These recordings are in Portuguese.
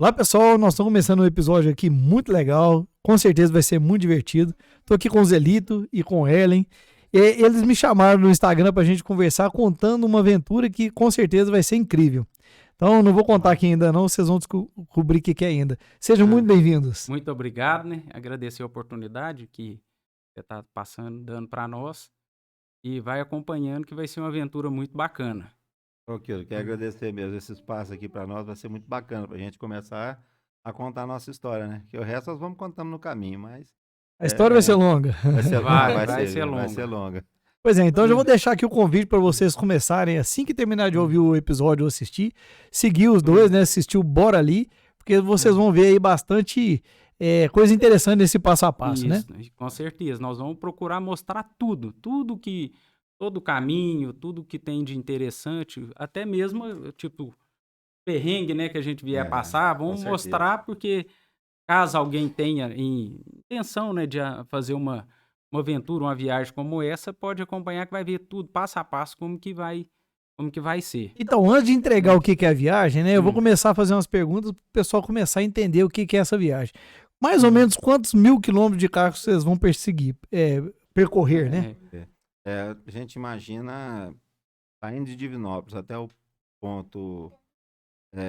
Olá pessoal, nós estamos começando um episódio aqui muito legal, com certeza vai ser muito divertido. Estou aqui com o Zelito e com o Ellen. E eles me chamaram no Instagram para a gente conversar, contando uma aventura que com certeza vai ser incrível. Então não vou contar aqui ainda não, vocês vão descobrir o que é ainda. Sejam muito bem-vindos. Muito obrigado, né? Agradecer a oportunidade que você está dando para nós. E vai acompanhando que vai ser uma aventura muito bacana. Ok, eu quero agradecer mesmo esse espaço aqui para nós, vai ser muito bacana para a gente começar a contar a nossa história, né? Que o resto nós vamos contando no caminho, mas... A história vai ser longa. Vai ser longa. Vai Vai ser longa. Pois é, então eu já vou deixar aqui o convite para vocês começarem, assim que terminar de ouvir o episódio ou assistir, seguir os dois, né? Assistir o Bora Ali, porque vocês vão ver aí bastante coisa interessante nesse passo a passo, né? Com certeza. Nós vamos procurar mostrar tudo que... Todo o caminho, tudo que tem de interessante, até mesmo, tipo, perrengue, né, que a gente vier passar, vamos mostrar, porque caso alguém tenha intenção, né, de fazer uma aventura, uma viagem como essa, pode acompanhar que vai ver tudo, passo a passo, como que vai ser. Então, antes de entregar o que é a viagem, né, eu vou começar a fazer umas perguntas para o pessoal começar a entender o que é essa viagem. Mais ou menos quantos 1.000 quilômetros de carro vocês vão percorrer, né? A gente imagina, saindo de Divinópolis até o ponto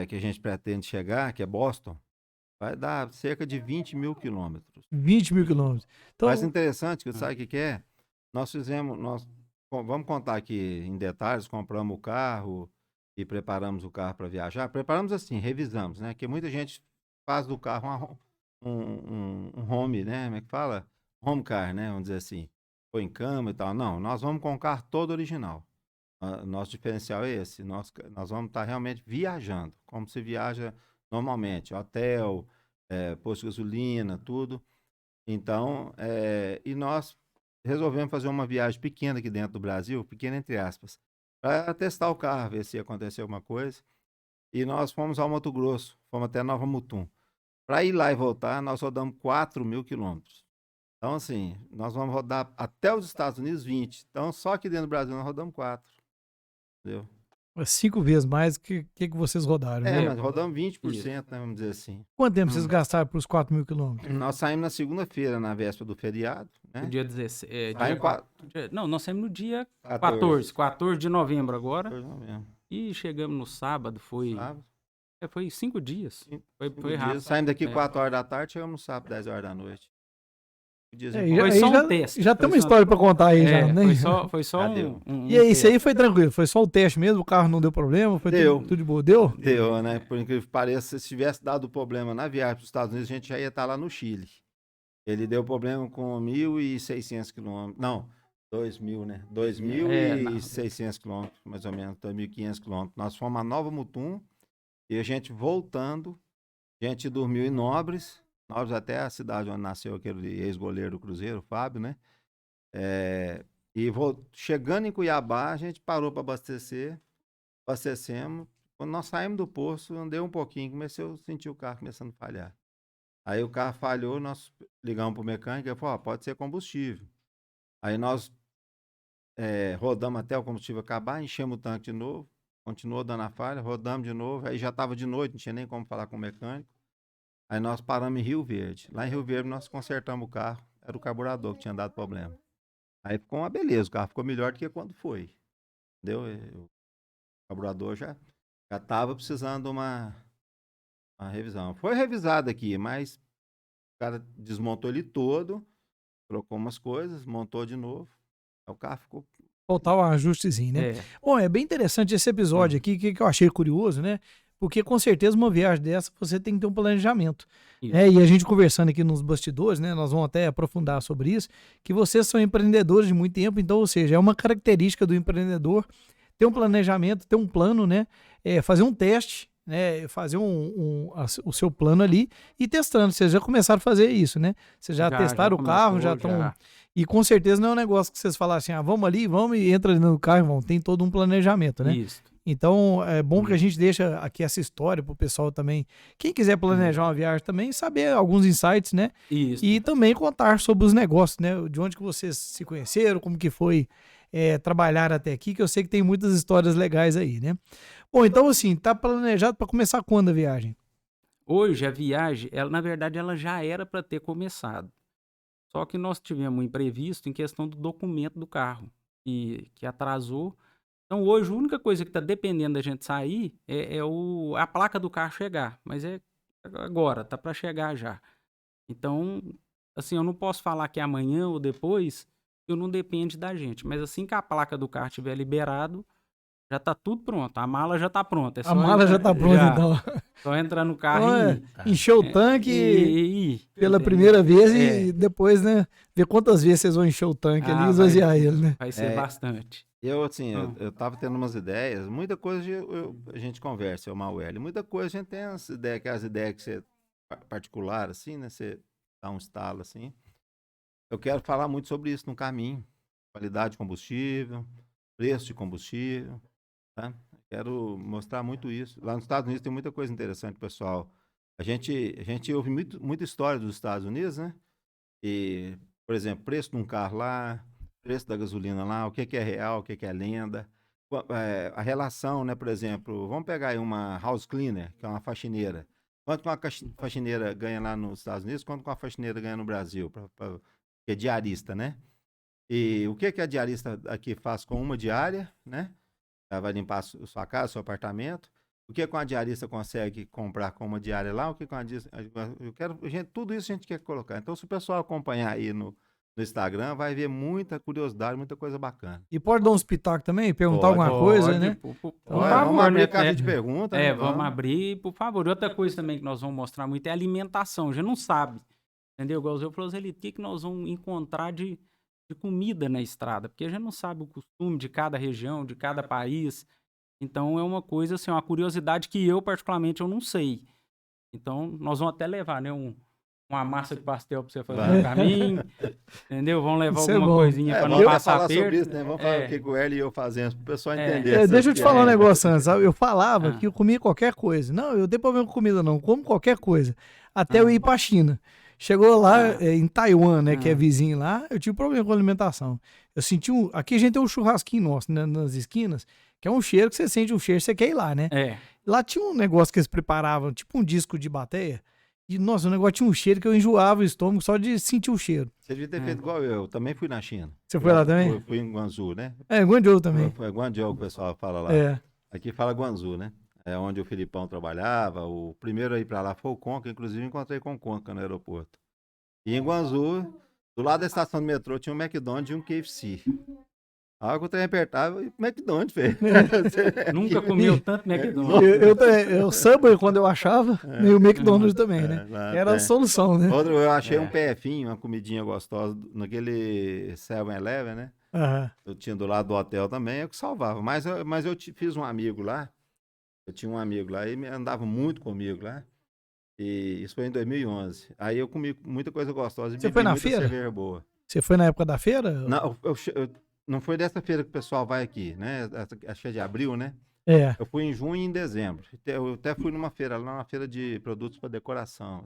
que a gente pretende chegar, que é Boston, vai dar cerca de 20.000 quilômetros. 20.000 quilômetros. Então, mais interessante, que sabe o que é? Vamos contar aqui em detalhes, compramos o carro e preparamos o carro para viajar. Preparamos assim, revisamos, né? Porque muita gente faz do carro um home, né? Como é que fala? Home car, né? Vamos dizer assim. Põe em cama e tal. Não, nós vamos com o carro todo original. Nosso diferencial é esse. Nós vamos estar realmente viajando, como se viaja normalmente. Hotel, posto de gasolina, tudo. Então, e nós resolvemos fazer uma viagem pequena aqui dentro do Brasil, pequena entre aspas, para testar o carro, ver se aconteceu alguma coisa. E nós fomos ao Mato Grosso, fomos até Nova Mutum. Para ir lá e voltar, nós rodamos 4.000 quilômetros. Então, assim, nós vamos rodar até os Estados Unidos 20. Então, só aqui dentro do Brasil nós rodamos 4. Entendeu? 5 vezes mais que vocês rodaram, né? Mas rodamos 20%, né, vamos dizer assim. Quanto tempo vocês gastaram para os 4.000 quilômetros? Nós saímos na segunda-feira, na véspera do feriado. Né? No dia 16. Nós saímos no dia 14 de novembro agora. 14 de novembro. E chegamos no sábado, foi 5 dias. Foi rápido. Saímos daqui 4 horas da tarde, chegamos no sábado, 10 horas da noite. Foi só um teste. Já tem uma história para contar aí, já, né? Foi só E aí, isso aí foi tranquilo? Foi só o teste mesmo? O carro não deu problema? Foi tudo de boa? Deu? Deu, né? Por incrível que pareça, se tivesse dado problema na viagem para os Estados Unidos, a gente já ia estar lá no Chile. Ele deu problema com 1.600 quilômetros. Não, 2.000, né? 2.600 quilômetros, mais ou menos, 2.500 quilômetros. Nós fomos a Nova Mutum e a gente voltando, a gente dormiu em Nobres até a cidade onde nasceu aquele ex-goleiro do Cruzeiro, o Fábio, né? Chegando em Cuiabá, a gente parou para abastecemos. Quando nós saímos do posto, andei um pouquinho, comecei a sentir o carro começando a falhar. Aí o carro falhou, nós ligamos para o mecânico, ele falou, pode ser combustível. Aí nós rodamos até o combustível acabar, enchemos o tanque de novo, continuou dando a falha, rodamos de novo, aí já estava de noite, não tinha nem como falar com o mecânico. Aí nós paramos em Rio Verde. Lá em Rio Verde nós consertamos o carro. Era o carburador que tinha dado problema. Aí ficou uma beleza. O carro ficou melhor do que quando foi. Entendeu? O carburador já estava precisando de uma revisão. Foi revisado aqui, mas o cara desmontou ele todo, trocou umas coisas, montou de novo. Aí o carro ficou... Faltava um ajustezinho, né? Bom, é bem interessante esse episódio aqui, que eu achei curioso, né? Porque com certeza uma viagem dessa você tem que ter um planejamento. E a gente conversando aqui nos bastidores, né? Nós vamos até aprofundar sobre isso, que vocês são empreendedores de muito tempo, então, ou seja, é uma característica do empreendedor ter um planejamento, ter um plano, né? Fazer um teste, né? Fazer o seu plano ali e testando. Vocês já começaram a fazer isso, né? Vocês já testaram o carro, já estão... E com certeza não é um negócio que vocês falam assim, vamos ali, vamos e entra ali no carro, vamos. Tem todo um planejamento, né? Isso. Então, é bom que a gente deixa aqui essa história pro pessoal também. Quem quiser planejar uma viagem também, saber alguns insights, né? Isso. E também contar sobre os negócios, né? De onde que vocês se conheceram, como que foi trabalhar até aqui, que eu sei que tem muitas histórias legais aí, né? Bom, então assim, tá planejado para começar quando a viagem? Hoje a viagem, ela, na verdade, ela já era para ter começado. Só que nós tivemos um imprevisto em questão do documento do carro, que atrasou. Então hoje a única coisa que está dependendo da gente sair é a placa do carro chegar. Mas é agora, tá para chegar já. Então, assim, eu não posso falar que amanhã ou depois, eu não depende da gente. Mas assim que a placa do carro estiver liberado, já tá tudo pronto. A mala já tá pronta. É A mala já tá pronta, então. Só entrar no carro então, encher o tanque pela primeira vez e depois, né, ver quantas vezes vocês vão encher o tanque ali e esvaziar ele, né? Vai ser bastante. Eu, assim, eu tava tendo umas ideias, muita coisa a gente conversa, eu, Maueli, muita coisa a gente tem as ideias que você, particular, assim, né, você dá um estalo, assim. Eu quero falar muito sobre isso no caminho, qualidade de combustível, preço de combustível, tá? Quero mostrar muito isso. Lá nos Estados Unidos tem muita coisa interessante, pessoal. A gente ouve muita história dos Estados Unidos, né? E, por exemplo, preço de um carro lá, preço da gasolina lá, o que é real, o que é lenda. A relação, né? Por exemplo, vamos pegar aí uma house cleaner, que é uma faxineira. Quanto uma faxineira ganha lá nos Estados Unidos, quanto uma faxineira ganha no Brasil, que é diarista, né? E o que a diarista aqui faz com uma diária, né? Ela vai limpar a sua casa, seu apartamento. O que a diarista consegue comprar com uma diária lá? O que a diarista... tudo isso a gente quer colocar. Então, se o pessoal acompanhar aí no Instagram, vai ver muita curiosidade, muita coisa bacana. E pode dar uns pitacos também? Perguntar alguma coisa, né? Vamos abrir a caixa de perguntas. Vamos abrir, por favor. Outra coisa também que nós vamos mostrar muito é a alimentação. Já não sabe, entendeu? Igual eu falei, o que nós vamos encontrar de comida na estrada? Porque a gente não sabe o costume de cada região, de cada país. Então é uma coisa, assim, uma curiosidade que eu, particularmente, eu não sei. Então, nós vamos até levar, né, uma massa de pastel para você fazer no caminho, entendeu? Vamos levar isso alguma coisinha para não passar perto. Sobre isso, né? Vamos falar o que o Hélio e eu fazemos, para o pessoal entender. Deixa eu te falar um negócio antes, sabe? Eu falava que eu comia qualquer coisa. Não, eu não tenho problema com comida, não. Como qualquer coisa. Até eu ir para a China. Chegou lá em Taiwan, né, que é vizinho lá, eu tive problema com alimentação. Eu senti aqui a gente tem um churrasquinho nosso, né, nas esquinas, que é um cheiro que você sente um cheiro, você quer ir lá, né? Lá tinha um negócio que eles preparavam, tipo um disco de bateia, e nossa, o negócio tinha um cheiro que eu enjoava o estômago só de sentir o cheiro. Você devia ter feito igual eu também fui na China. Você foi lá também? Eu fui em Guangzhou, né? Guangzhou também. Foi Guangzhou que o pessoal fala lá. Aqui fala Guangzhou, né? É onde o Filipão trabalhava, o primeiro a ir pra lá foi o Conca, inclusive encontrei com o Conca no aeroporto. E em Guangzhou, do lado da estação do metrô, tinha um McDonald's e um KFC. A hora que o trem apertava, McDonald's, velho. Nunca comeu tanto McDonald's. Eu Subway, quando eu achava, e o McDonald's também, né? Era a solução, né? Outro, eu achei um PFinho, uma comidinha gostosa, naquele 7-Eleven, né? Eu tinha do lado do hotel também, eu que salvava. Mas eu fiz um amigo lá, eu tinha um amigo lá, ele andava muito comigo lá. E isso foi em 2011. Aí eu comi muita coisa gostosa e Você foi na feira? Cerveja boa. Você foi na época da feira? Não, não foi dessa feira que o pessoal vai aqui, né? Acho que é de abril, né? Eu fui em junho e em dezembro. Eu até fui numa feira, lá na feira de produtos para decoração.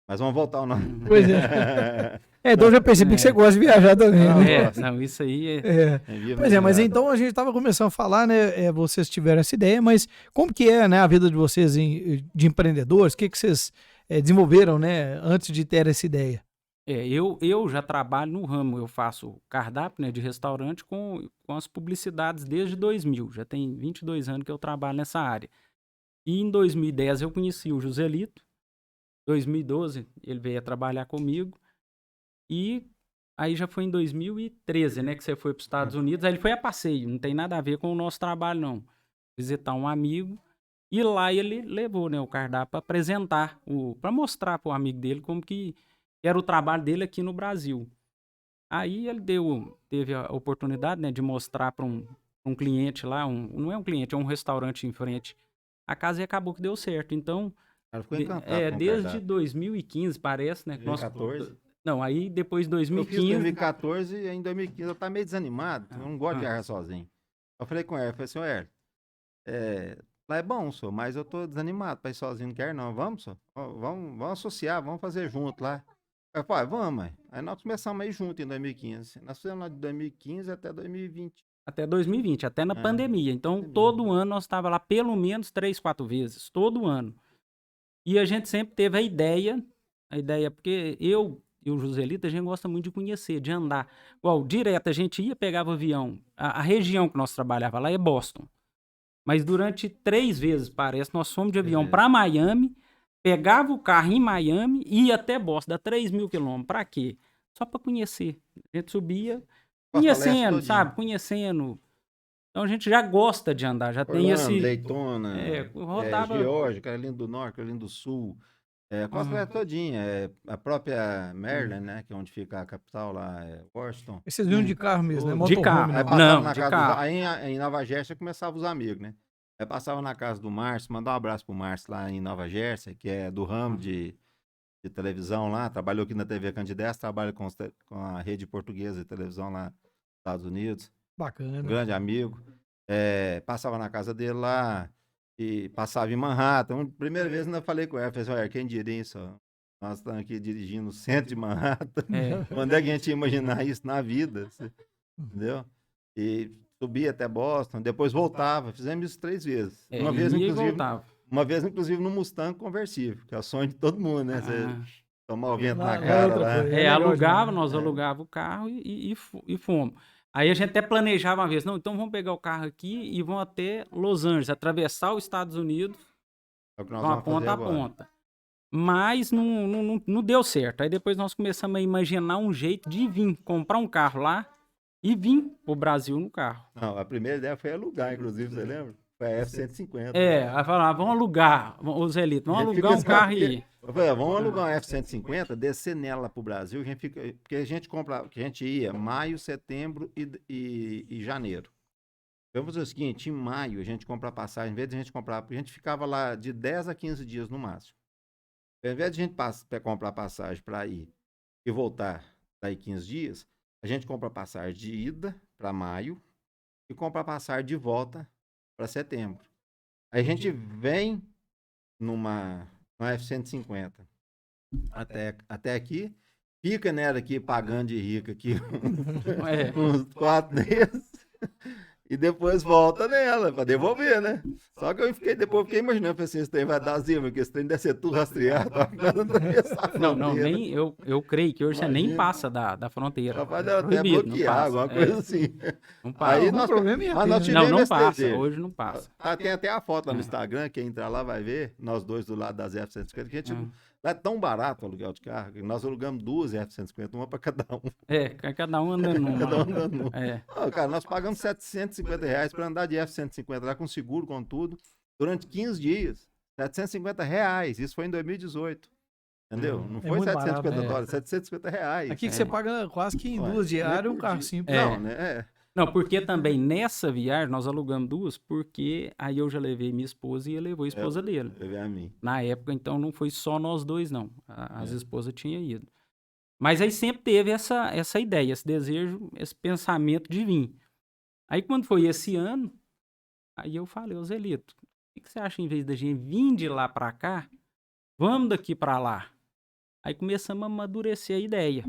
Mas vamos voltar ao nome. Pois é. Então eu já percebi que você gosta de viajar também, né? Não, isso aí Pois é, mas então a gente estava começando a falar, né? Vocês tiveram essa ideia, mas como que é, né, a vida de vocês de empreendedores? O que vocês desenvolveram, né, antes de ter essa ideia? Eu já trabalho no ramo, eu faço cardápio, né, de restaurante com as publicidades desde 2000. Já tem 22 anos que eu trabalho nessa área. E em 2010 eu conheci o Joselito. 2012 ele veio a trabalhar comigo. E aí já foi em 2013, né, que você foi para os Estados Unidos. Aí ele foi a passeio, não tem nada a ver com o nosso trabalho, não. Visitar um amigo. E lá ele levou, né, o cardápio para apresentar, para mostrar para o amigo dele como que era o trabalho dele aqui no Brasil. Aí ele teve a oportunidade, né, de mostrar para um cliente lá, não é um cliente, é um restaurante em frente a casa, e acabou que deu certo. Então, ficou encantado desde 2015, parece, né? 2014? Não, aí depois de 2015... Eu fiz 2014 e em 2015 eu estava meio desanimado, eu não gosto de viajar sozinho. Eu falei com o Hélio, assim, Hélio, lá é bom, senhor, mas eu tô desanimado para ir sozinho, não quero não. Vamos, senhor? Vamos associar, vamos fazer junto lá. Eu falei, vamos, mãe. Aí nós começamos a ir junto em 2015. Nós fizemos lá de 2015 até 2020. Até 2020, até na pandemia. Então, todo ano nós estávamos lá pelo menos 3, 4 vezes, todo ano. E a gente sempre teve a ideia, porque eu e o Joselito, a gente gosta muito de conhecer, de andar. Igual, direto, a gente ia, pegava o avião. A região que nós trabalhava lá é Boston. Mas durante 3 vezes, parece, nós fomos de avião para Miami, pegava o carro em Miami e ia até Boston, dá 3.000 quilômetros. Para quê? Só para conhecer. A gente subia conhecendo, sabe? Conhecendo. Então a gente já gosta de andar, já tem esse... Daytona, rodava... Geórgia, Carolina do Norte, Carolina do Sul, Costa todinha, a própria Maryland, né, que é onde fica a capital lá, Washington. E vocês vinham de carro mesmo, né? De carro. Não, de carro. Aí em Nova Jersey começava os amigos, né? Aí passava na casa do Márcio, mandar um abraço pro Márcio lá em Nova Jersey, que é do ramo de televisão lá, trabalhou aqui na TV Candidez, trabalha com a rede portuguesa de televisão lá nos Estados Unidos. Bacana. Um grande amigo. Passava na casa dele lá e passava em Manhattan. Primeira vez ainda falei com ela, falei assim, olha, quem diria isso? Nós estamos aqui dirigindo no centro de Manhattan. Quando é que a gente ia imaginar isso na vida? Entendeu? E subia até Boston, depois voltava. Fizemos isso 3 vezes. Uma vez, inclusive, no Mustang conversível, que é o sonho de todo mundo, né? Você tomar o vento na cara lá. Nós alugava o carro e fomos. Aí a gente até planejava uma vez, não, então vamos pegar o carro aqui e vamos até Los Angeles, atravessar os Estados Unidos, uma ponta a ponta. Mas não deu certo. Aí depois nós começamos a imaginar um jeito de vir, comprar um carro lá e vir pro Brasil no carro. Não, a primeira ideia foi alugar, inclusive, você lembra? Foi a F-150. Aí falaram, vamos alugar, os elites, vamos alugar um carro aí. Vamos alugar uma F-150, descer nela pro Brasil, porque a gente ia maio, setembro e janeiro. Vamos fazer o seguinte, em maio a gente compra a passagem, em vez de a gente comprar, porque a gente ficava lá de 10 a 15 dias no máximo. Ao invés de a gente comprar passagem para ir e voltar daí 15 dias, a gente compra a passagem de ida para maio e compra a passagem de volta para setembro. Aí a gente vem numa F-150 até aqui, fica nela aqui pagando de rica aqui uns 4 meses e depois volta nela para devolver, né? Só que depois fiquei imaginando, falei assim, esse trem vai dar zima, porque esse trem deve ser tudo rastreado. Não, nem eu creio que hoje você nem passa da fronteira. Rapaz, deve até bloquear, alguma coisa assim. Não passa. Aí não passa, hoje não passa. Tem até a foto lá no Instagram, quem entrar lá vai ver, nós dois do lado das F-150, que a gente... Lá é tão barato o aluguel de carro, que nós alugamos 2 F-150, uma para cada um. Cada um andando numa. Cada um andando numa. Cara, nós pagamos R$750 para andar de F-150 lá com seguro, com tudo, durante 15 dias. R$750. Isso foi em 2018. Entendeu? Não foi $750, R$750. Aqui que você paga quase que em 2 diárias um carro simples. Não, né? Não, porque também nessa viagem nós alugamos 2, porque aí eu já levei minha esposa e ele levou a esposa dele. Levei a mim. Na época, então, não foi só nós dois, não. As esposas tinham ido. Mas aí sempre teve essa ideia, esse desejo, esse pensamento de vir. Aí quando foi esse ano, aí eu falei, ô Zelito, o que você acha em vez da gente vir de lá pra cá, vamos daqui pra lá? Aí começamos a amadurecer a ideia.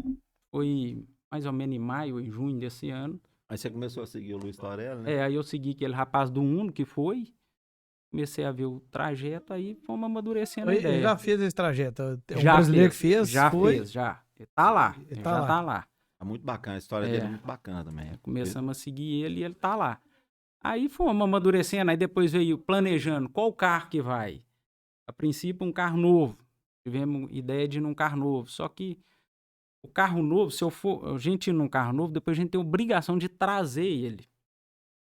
Foi mais ou menos em maio ou em junho desse ano. Aí você começou a seguir o Luiz Torelli, né? Aí eu segui aquele rapaz do Uno que foi, comecei a ver o trajeto, aí fomos amadurecendo a ideia. Ele já fez esse trajeto? É um brasileiro que fez? Já fez. Ele tá lá. Ele tá lá. É muito bacana, a história dele é muito bacana também. Começamos a seguir ele e ele tá lá. Aí fomos amadurecendo, aí depois veio planejando qual carro que vai. A princípio, um carro novo. Tivemos ideia de ir num carro novo, só que o carro novo, se a gente ir num carro novo, depois a gente tem obrigação de trazer ele.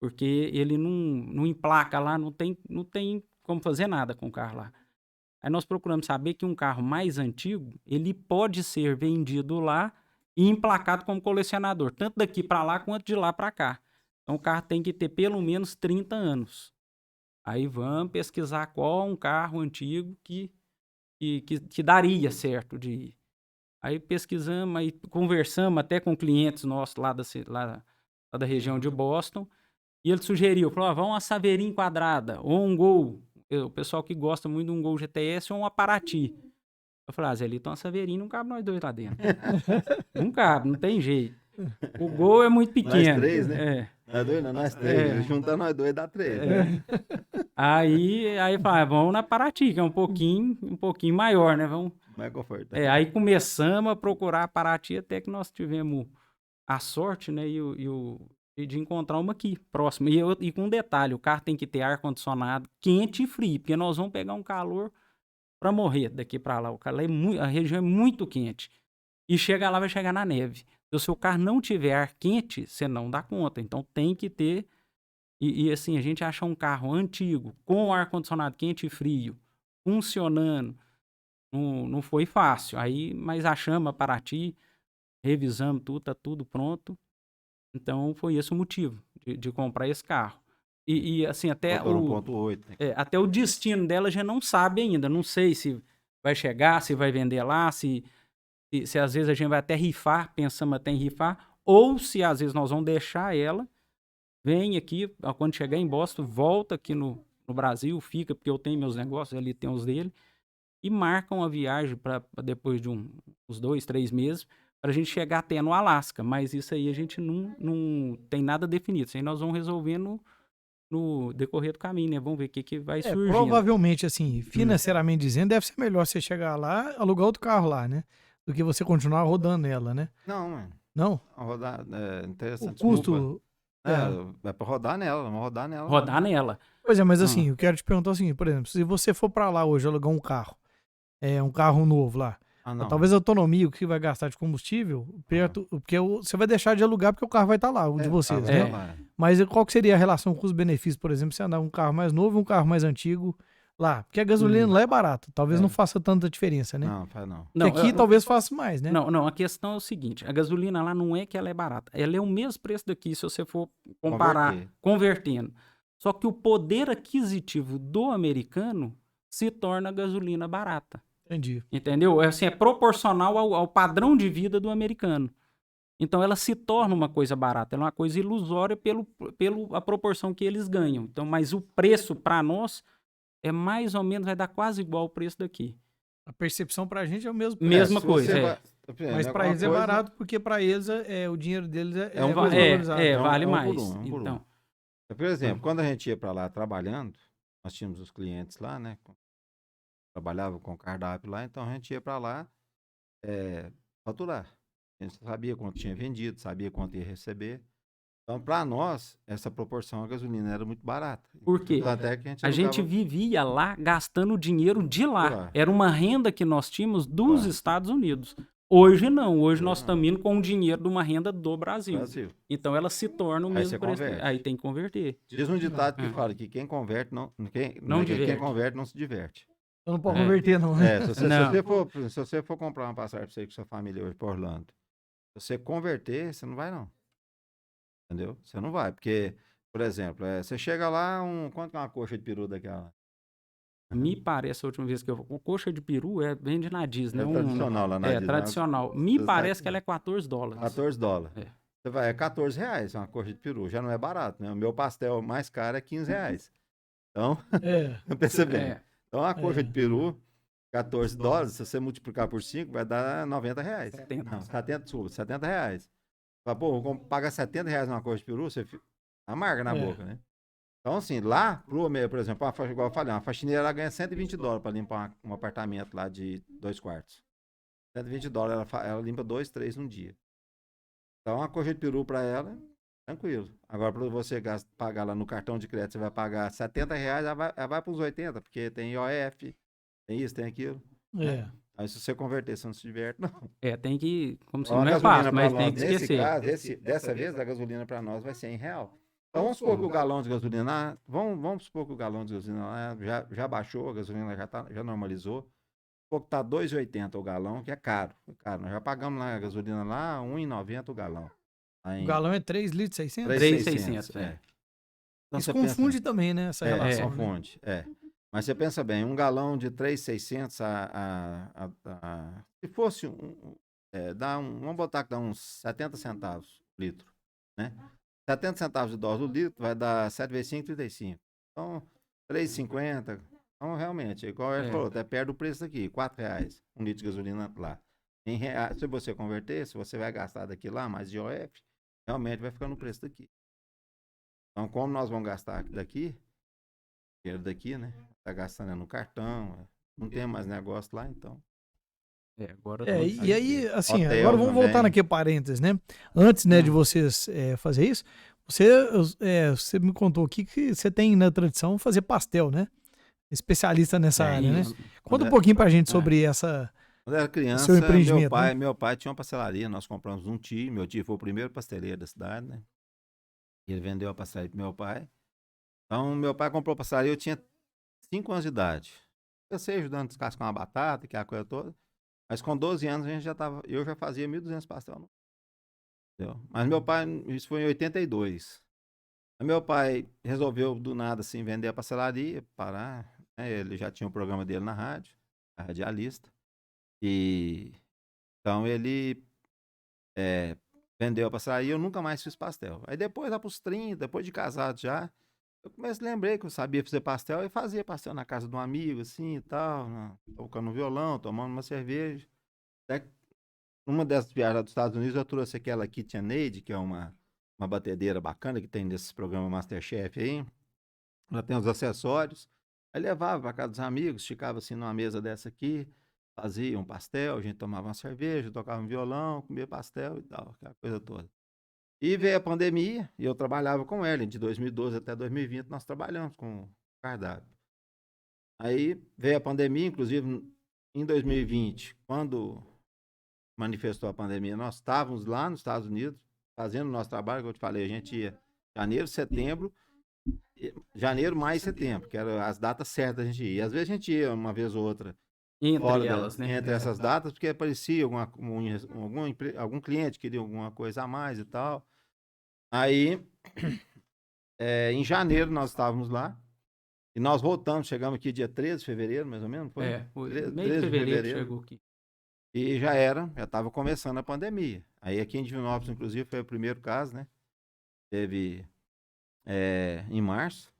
Porque ele não emplaca lá, não tem como fazer nada com o carro lá. Aí nós procuramos saber que um carro mais antigo, ele pode ser vendido lá e emplacado como colecionador, tanto daqui para lá quanto de lá para cá. Então o carro tem que ter pelo menos 30 anos. Aí vamos pesquisar qual um carro antigo que daria certo de ir. Aí pesquisamos, aí conversamos até com clientes nossos lá da região de Boston, e ele sugeriu, falou, vamos uma Saveirinha quadrada, ou um Gol, o pessoal que gosta muito de um Gol GTS, ou um Paraty. Eu falei, Zelito, uma Saveirinha não cabe nós dois lá dentro. Não cabe, não tem jeito. O Gol é muito pequeno. Nós três, né? É. Nós dois, não, nós três. Juntando nós dois dá 3. Né? Aí fala, vamos na Paraty, que é um pouquinho maior, né? Vamos... Mais confortável. Aí começamos a procurar a Paraty até que nós tivemos a sorte, né? De encontrar uma aqui, próxima. E com um detalhe, o carro tem que ter ar-condicionado quente e frio, porque nós vamos pegar um calor para morrer daqui para lá. A região é muito quente. E chega lá, vai chegar na neve. Se o seu carro não tiver ar quente, você não dá conta. Então tem que ter. E assim, a gente achar um carro antigo, com ar-condicionado quente e frio, funcionando, não foi fácil. Aí, mas achamos a Paraty, revisamos tudo, tá tudo pronto. Então foi esse o motivo de comprar esse carro. E assim, até Motor 1.8. Né? até o destino dela já não sabe ainda. Não sei se vai chegar, se vai vender lá, se às vezes a gente vai até rifar, pensamos até em rifar, ou se às vezes nós vamos deixar ela, vem aqui, quando chegar em Boston, volta aqui no Brasil, fica, porque eu tenho meus negócios, ele tem os dele, e marcam a viagem para depois de uns 2, 3 meses, para a gente chegar até no Alasca. Mas isso aí a gente não tem nada definido. Isso aí nós vamos resolver no decorrer do caminho, né? Vamos ver o que vai surgindo. Provavelmente, assim, financeiramente dizendo, deve ser melhor você chegar lá, alugar outro carro lá, né? Do que você continuar rodando ela, né? Não, mano. Não? Rodar, interessante. O custo... É pra rodar nela, vamos rodar nela. Rodar nela. Pois é, mas assim, eu quero te perguntar assim, por exemplo, se você for pra lá hoje alugar um carro novo lá, talvez a autonomia, o que vai gastar de combustível, porque você vai deixar de alugar porque o carro vai estar lá, o de vocês, né? Mas qual que seria a relação custo-benefício, por exemplo, se andar um carro mais novo e um carro mais antigo lá? Porque a gasolina lá é barata, talvez não faça tanta diferença, né? Não, faz não. Porque aqui talvez faça mais, né? Não, a questão é o seguinte, a gasolina lá não é que ela é barata, ela é o mesmo preço daqui, se você for comparar, convertendo. Só que o poder aquisitivo do americano se torna a gasolina barata. Entendi. Entendeu? Assim, é proporcional ao padrão de vida do americano. Então ela se torna uma coisa barata, ela é uma coisa ilusória pela proporção que eles ganham. Então, mas o preço para nós é mais ou menos, vai dar quase igual ao preço daqui. A percepção pra gente é o mesmo preço. Mesma coisa, Mas pra eles é barato, porque pra eles o dinheiro deles é valorizado. Vale mais. Então, por exemplo, quando a gente ia pra lá trabalhando, nós tínhamos os clientes lá, né? Trabalhava com cardápio lá, então a gente ia pra lá faturar. A gente sabia quanto tinha vendido, sabia quanto ia receber. Então, para nós, essa proporção a gasolina era muito barata. Por quê? Até que a gente vivia lá gastando dinheiro de lá. Era uma renda que nós tínhamos dos Estados Unidos. Hoje não. Hoje nós estamos indo com o dinheiro de uma renda do Brasil. Então ela se torna o mesmo preço. Aí tem que converter. Diz um ditado que fala que quem converte quem converte não se diverte. Eu não posso converter, não. Se você for comprar uma passagem para você com sua família hoje para Orlando, se você converter, você não vai não. Entendeu? Você não vai, porque, por exemplo, você chega lá, quanto é uma coxa de peru daquela? Me parece, a última vez que o coxa de peru vende na Disney. É tradicional lá na Disney. É tradicional. Me parece que ela é $14. $14. Você vai, R$14 uma coxa de peru, já não é barato, né? O meu pastel mais caro é R$15. Então, pensa bem. Então, a coxa de peru, $14, se você multiplicar por 5, vai dar R$90. R$70. Fala, pô, vou pagar R$70 numa coxa de peru, você amarga na boca, né? Então, assim, lá, por exemplo, igual eu falei, uma faxineira ela ganha $120 para limpar um apartamento lá de 2 quartos. $120, ela limpa 2, 3 num dia. Então, uma coxa de peru para ela, tranquilo. Agora, para você pagar lá no cartão de crédito, você vai pagar R$70, ela vai para uns 80, porque tem IOF, tem isso, tem aquilo. Né? Aí, se você converter, você não se diverte, não. Tem que, como se não é fácil, mas tem que esquecer. Dessa vez, a gasolina para nós vai ser R$100. Então, vamos supor que o galão de gasolina, vamos supor que o galão de gasolina lá já baixou, a gasolina já normalizou. Supor que está R$2,80 o galão, que é caro. Nós já pagamos lá a gasolina lá, R$1,90 o galão. Aí, o galão é 3 litros 600? 3,600, Então, isso confunde também, né, essa relação. Confunde, Mas você pensa bem, um galão de 3,600 se fosse vamos botar que dá uns 70 centavos litro, né? 70 centavos de dólar o litro vai dar 7 vezes 5, 35. Então, 3,50. Então, realmente, igual ele falou, até perto do preço aqui, R$4, um litro de gasolina lá. Em reais, se você converter, se você vai gastar daqui lá, mais IOF, realmente vai ficar no preço daqui. Então, como nós vamos gastar daqui, dinheiro daqui, né? Tá gastando no cartão, não tem mais negócio lá, então. Agora E aí, assim, hotel agora vamos voltar também. naquele parênteses, né? Antes, né, de vocês fazer isso, você me contou aqui que você tem na tradição fazer pastel, né? Especialista nessa área, né? Conta um pouquinho pra gente sobre Quando eu era seu criança, empreendimento, né? meu pai tinha uma pastelaria, nós compramos um tio, meu tio foi o primeiro pasteleiro da cidade, né? Ele vendeu a pastelaria pro meu pai. Então, meu pai comprou a pastelaria, eu tinha 5 anos de idade. Eu sei ajudando a descascar uma batata, que é a coisa toda. Mas com 12 anos eu já fazia 1.200 pastel. Entendeu? Mas meu pai, isso foi em 82. Aí meu pai resolveu do nada assim vender a pastelaria, parar, né? Ele já tinha um programa dele na rádio, a radialista. E então ele vendeu a pastelaria, eu nunca mais fiz pastel. Aí depois, lá pros 30, depois de casado já, eu lembrei que eu sabia fazer pastel e fazia pastel na casa de um amigo, assim e tal, tocando um violão, tomando uma cerveja. Até que uma dessas viagens lá dos Estados Unidos, eu trouxe aquela KitchenAid, que é uma batedeira bacana que tem nesses programas Masterchef aí. Ela tem os acessórios. Aí levava para casa dos amigos, ficava assim numa mesa dessa aqui, fazia um pastel, a gente tomava uma cerveja, tocava um violão, comia pastel e tal, aquela coisa toda. E veio a pandemia, e eu trabalhava com ela, de 2012 até 2020 nós trabalhamos com cardápio. Aí veio a pandemia, inclusive em 2020, quando manifestou a pandemia, nós estávamos lá nos Estados Unidos, fazendo o nosso trabalho, que eu te falei, a gente ia janeiro, maio e setembro, que eram as datas certas a gente ia. E às vezes a gente ia uma vez ou outra entre elas, né? entre essas datas, porque aparecia algum cliente queria alguma coisa a mais e tal. Aí, em janeiro nós estávamos lá, e nós voltamos, chegamos aqui dia 13 de fevereiro, mais ou menos, foi? Meio de fevereiro chegou aqui. E já estava começando a pandemia. Aí aqui em Divinópolis, inclusive, foi o primeiro caso, né? Teve em março.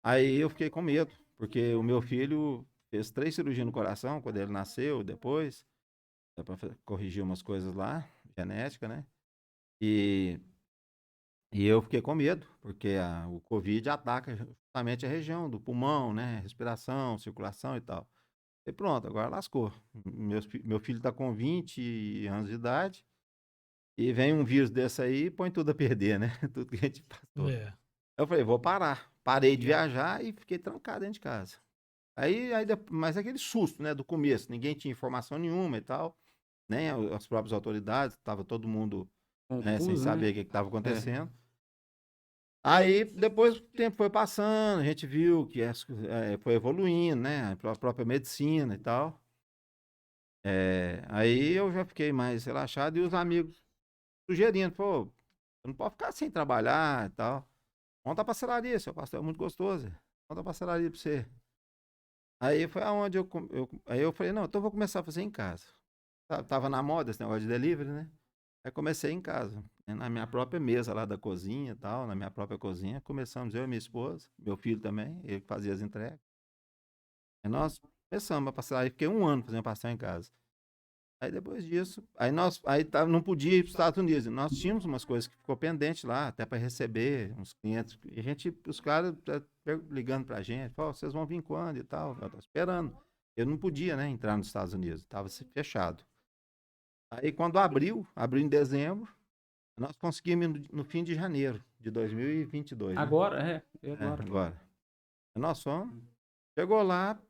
Aí eu fiquei com medo, porque o meu filho fez 3 cirurgias no coração quando ele nasceu, depois, para corrigir umas coisas lá, genética, né? E eu fiquei com medo, porque o Covid ataca justamente a região do pulmão, né? Respiração, circulação e tal. E pronto, agora lascou. Meu filho está com 20 anos de idade e vem um vírus desse aí e põe tudo a perder, né? Tudo que a gente passou. Eu falei, vou parar. Parei de viajar e fiquei trancado dentro de casa. Mas aquele susto, né, do começo, ninguém tinha informação nenhuma e tal, nem as próprias autoridades, estava todo mundo sem saber o que estava acontecendo. Aí depois o tempo foi passando, a gente viu que foi evoluindo, né, a própria medicina e tal. Aí eu já fiquei mais relaxado e os amigos sugerindo, pô, você não pode ficar sem trabalhar e tal. Monta a pastelaria, seu pastel é muito gostoso. Monta a pastelaria pra você. Aí foi aonde aí eu falei, não, então eu vou começar a fazer em casa. Tava na moda esse negócio de delivery, né? Aí comecei em casa, né? Na minha própria mesa lá da cozinha e tal, na minha própria cozinha. Começamos eu e minha esposa, meu filho também, ele que fazia as entregas. Aí nós começamos a pastelaria, fiquei 1 ano fazendo pastel em casa. Aí depois disso, não podia ir para os Estados Unidos. Nós tínhamos umas coisas que ficou pendente lá, até para receber uns clientes. E os caras ligando para a gente, vocês vão vir quando e tal. Eu tô esperando. Eu não podia, né, entrar nos Estados Unidos, estava fechado. Aí quando abriu em dezembro, nós conseguimos no fim de janeiro de 2022. Agora, né? Agora. Nós fomos, chegou lá,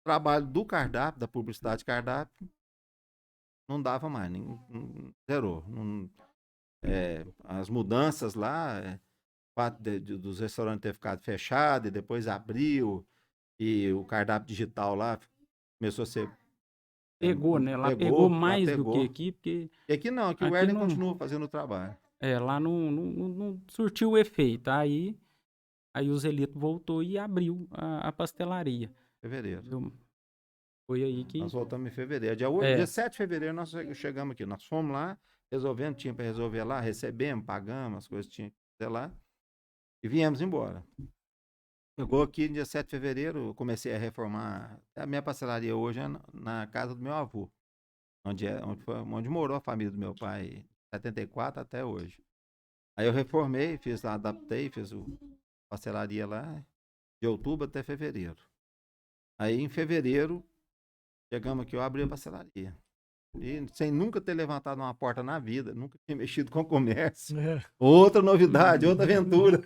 trabalho do cardápio, da publicidade de cardápio, não dava mais, zerou. As mudanças lá, o fato dos restaurantes ter ficado fechados e depois abriu, e o cardápio digital lá começou a ser. Pegou, né? Lá pegou mais do que aqui, porque. E aqui não, aqui o Erlen continua fazendo o trabalho. Lá não surtiu o efeito. Aí o Zelito voltou e abriu a pastelaria. Fevereiro. Foi aí que. Nós voltamos em fevereiro. Dia 7 de fevereiro nós chegamos aqui. Nós fomos lá, resolvemos, tinha para resolver lá, recebemos, pagamos, as coisas tinha que fazer lá. E viemos embora. Chegou aqui no dia 7 de fevereiro, eu comecei a reformar. A minha pastelaria hoje é na casa do meu avô. onde morou a família do meu pai, 74 até hoje. Aí eu reformei, adaptei, fiz pastelaria lá, de outubro até fevereiro. Aí em fevereiro, chegamos aqui, eu abri a pastelaria. E sem nunca ter levantado uma porta na vida, nunca tinha mexido com comércio. Outra novidade, outra aventura.